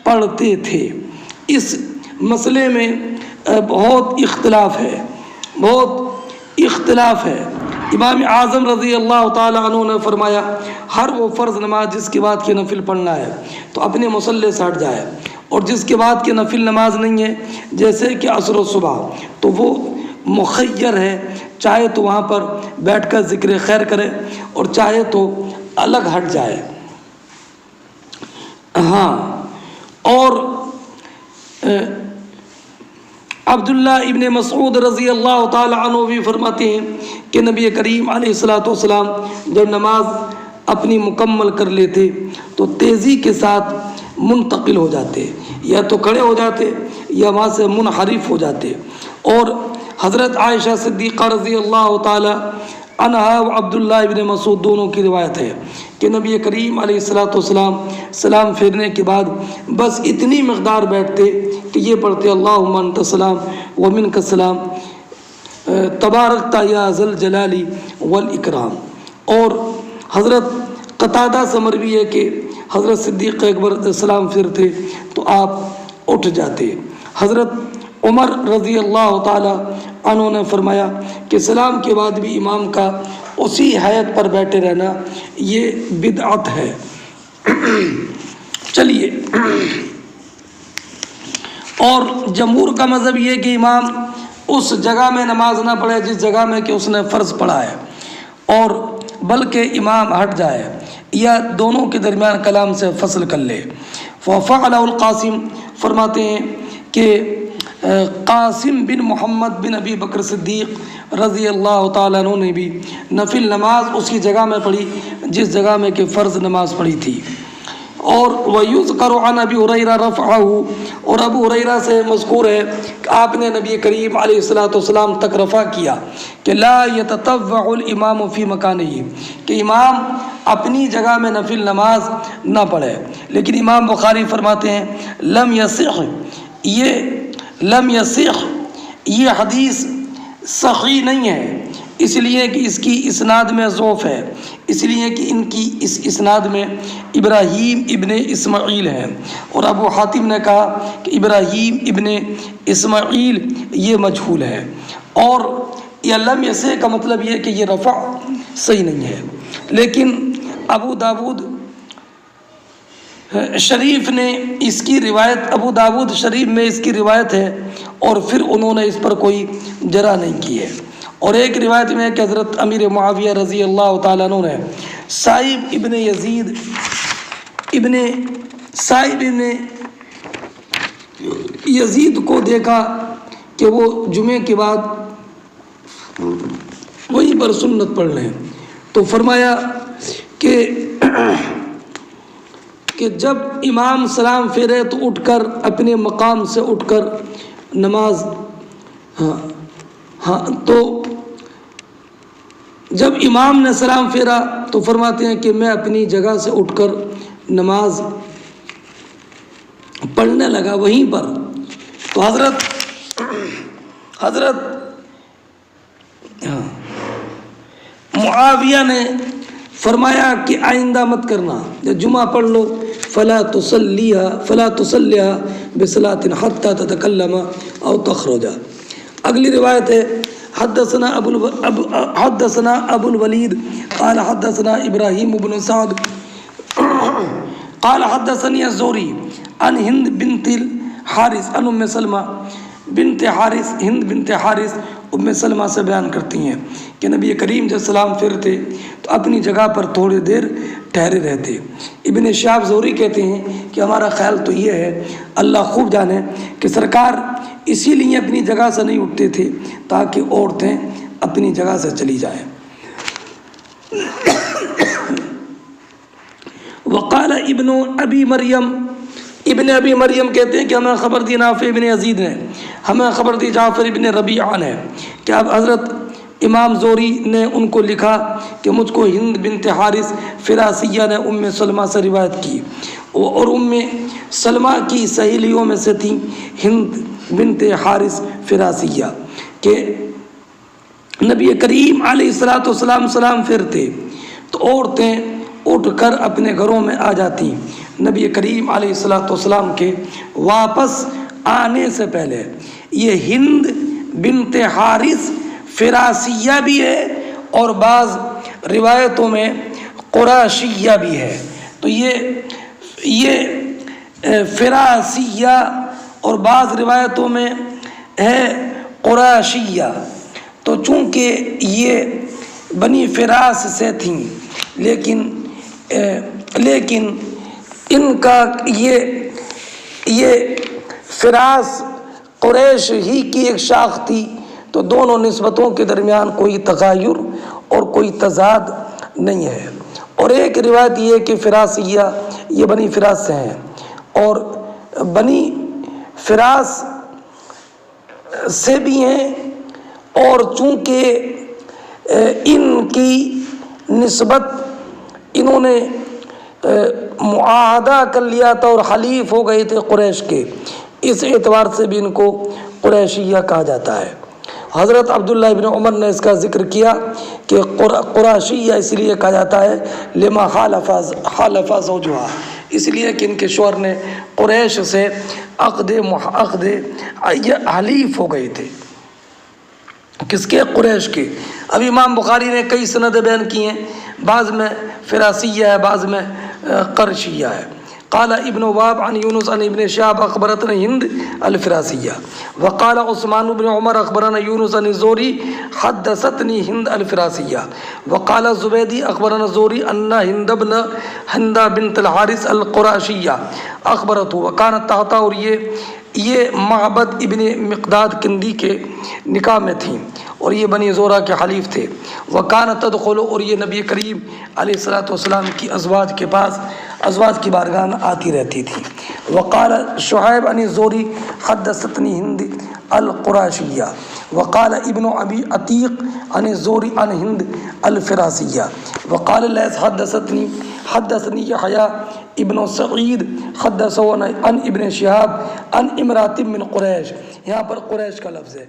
پڑھتے تھے۔ اس مسئلے میں بہت اختلاف ہے۔ امام اعظم رضی اللہ تعالی عنہ نے فرمایا ہر وہ فرض نماز جس کے بعد کے نفل پڑھنا ہے تو اپنے مصلی سے ہٹ جائے، اور جس کے بعد کے نفل نماز نہیں ہے جیسے کہ عصر و صبح تو وہ مخیر ہے، چاہے تو وہاں پر بیٹھ کر ذکر خیر کرے اور چاہے تو الگ ہٹ جائے۔ ہاں، اور عبداللہ ابن مسعود رضی اللہ تعالی عنہ بھی فرماتے ہیں کہ نبی کریم علیہ الصلوۃ والسلام جب نماز اپنی مکمل کر لیتے تو تیزی کے ساتھ منتقل ہو جاتے، یا تو کھڑے ہو جاتے یا وہاں سے منحرف ہو جاتے۔ اور حضرت عائشہ صدیقہ رضی اللہ تعالی عنہا و عبداللہ ابن مسعود دونوں کی روایت ہے کہ نبی کریم علیہ الصلوۃ والسلام سلام پھیرنے کے بعد بس اتنی مقدار بیٹھتے کہ یہ پڑھتے اللہم انت السلام و منک السلام تبارکت یا ذا الجلال والاکرام۔ اور حضرت قتادہ سے مروی ہے کہ حضرت صدیق اکبر سلام پھیرتے تو آپ اٹھ جاتے۔ حضرت عمر رضی اللہ تعالی عنہ نے فرمایا کہ سلام کے بعد بھی امام کا اسی حیت پر بیٹھے رہنا یہ بدعت ہے۔ چلیے، اور جمہور کا مذہب یہ کہ امام اس جگہ میں نماز نہ پڑھے جس جگہ میں کہ اس نے فرض پڑھا ہے، اور بلکہ امام ہٹ جائے یا دونوں کے درمیان کلام سے فصل کر لے۔ ففعلہ القاسم فرماتے ہیں کہ قاسم بن محمد بن ابی بکر صدیق رضی اللہ تعالیٰ عنہ نے بھی نفل نماز اسی جگہ میں پڑھی جس جگہ میں کہ فرض نماز پڑھی تھی۔ اور وَيُذْكَرُ عَنْ أَبِي هُرَيْرَةَ رَفْعَهُ، اور ابو ہریرہ سے مذکور ہے کہ آپ نے نبی کریم علیہ الصلوۃ والسلام تک رفع کیا کہ لا يتطوع الامام فی مکانہ، کہ امام اپنی جگہ میں نفل نماز نہ پڑھے۔ لیکن امام بخاری فرماتے ہیں لم یصح، یہ حدیث صحیح نہیں ہے، اس لیے کہ اس کی اسناد میں ضعف ہے، اس لیے کہ ان کی اس اسناد میں ابراہیم ابن اسماعیل ہے، اور ابو حاتم نے کہا کہ ابراہیم ابن اسماعیل یہ مجہول ہے۔ اور یہ لم یصح کا مطلب یہ کہ یہ رفع صحیح نہیں ہے۔ لیکن ابو داود شریف نے اس کی روایت، ابو داود شریف میں اس کی روایت ہے، اور پھر انہوں نے اس پر کوئی جرح نہیں کی ہے۔ اور ایک روایت میں ہے کہ حضرت امیر معاویہ رضی اللہ تعالیٰ عنہ نے سائب ابن یزید کو دیکھا کہ وہ جمعے کے بعد وہیں پر سنت پڑھ رہے ہیں، تو فرمایا کہ جب امام سلام پھیرے تو اٹھ کر اپنے مقام سے اٹھ کر نماز، تو جب امام نے سلام پھیرا تو فرماتے ہیں کہ میں اپنی جگہ سے اٹھ کر نماز پڑھنے لگا وہیں پر۔ تو حضرت معاویہ نے فرمایا کہ آئندہ مت کرنا، جب جمعہ پڑھ لو فلا تصلیھا بصلاۃ حتی تتکلم او تخرج۔ اگلی روایت ہے حدثنا ابو الولید قال حدثنا ابراہیم بن سعد قال حدثني الزهري عن ہند بنت الحارث عن ام سلمہ بنت حارث، ہند بنت حارث ام سلمہ سے بیان کرتی ہیں کہ نبی کریم جب سلام پھیرتے تو اپنی جگہ پر تھوڑی دیر ٹھہرے رہتے۔ ابن شہاب زہری کہتے ہیں کہ ہمارا خیال تو یہ ہے، اللہ خوب جانے، کہ سرکار اسی لیے اپنی جگہ سے نہیں اٹھتے تھے تاکہ عورتیں اپنی جگہ سے چلی جائیں۔ وقال ابن ابی مریم کہتے ہیں کہ ہمیں خبر دی نافع ابن یزید نے، ہمیں خبر دی جعفر ابن ربیعہ نے کہ اب حضرت امام زہری نے ان کو لکھا کہ مجھ کو ہند بنت حارث فراسیہ نے ام سلمہ سے روایت کی، اور ام سلمہ کی سہیلیوں میں سے تھی ہند بنت حارث فراسیہ، کہ نبی کریم علیہ الصلوۃ والسلام سلام پھیرتے تو عورتیں اٹھ کر اپنے گھروں میں آ جاتی۔ نبی کریم علیہ الصلوۃ والسلام کے واپس آنے سے پہلے یہ ہند بنت حارث فراسیہ بھی ہے اور بعض روایتوں میں قراشیہ بھی ہے، تو یہ فراسیہ اور بعض روایتوں میں ہے قراشیہ۔ تو چونکہ یہ بنی فراس سے تھیں، لیکن ان کا یہ فراس قریش ہی کی ایک شاخ تھی، تو دونوں نسبتوں کے درمیان کوئی تغیر اور کوئی تضاد نہیں ہے۔ اور ایک روایت یہ کہ فراسیہ یہ بنی فراس سے ہیں، اور بنی فراس سے بھی ہیں، اور چونکہ ان کی نسبت انہوں نے معاہدہ کر لیا تھا اور حلیف ہو گئے تھے قریش کے، اس اعتبار سے بھی ان کو قریشیہ کہا جاتا ہے۔ حضرت عبداللہ ابن عمر نے اس کا ذکر کیا کہ قریشیہ اس لیے کہا جاتا ہے لما حالف زوجہا، اس لیے کہ ان کے شوہر نے قریش سے عقد حلیف ہو گئے تھے۔ کس کے؟ قریش کے۔ اب امام بخاری نے کئی سند بیان کی ہیں، بعض میں فراسیہ ہے، بعض میں قرشیہ ہے۔ قال ابن واب عن یونس عن ابن شہاب اخبرتنا ہند الفراسیہ، وقال عثمان بن عمر اخبرنا یونس عن الزہری حدثتنی ہند الفراسیہ، وقال زبیدی اخبرنا زہری ان ہند بنت الحارث القرشیہ اخبرته وکانت تحتہ، اور یہ معبد ابن مقداد کندی کے نکاح میں تھیں، اور یہ بنی زورہ کے حلیف تھے۔ وکانت تدخل، اور یہ نبی کریم علیہ الصلوۃ والسلام کی ازواج کے پاس ازواج کی بارگاہ میں آتی رہتی تھی۔ وقال شعیب عن الزہری حدثتنی ہند القرشیہ، وقال ابن ابی عتیق عن الزہری عن ہند الفراسیہ، وقال لیث حدثنی یحییٰ ابن سعید حدثنا عن ابن شہاب عن امرات من قریش، یہاں پر قریش کا لفظ ہے۔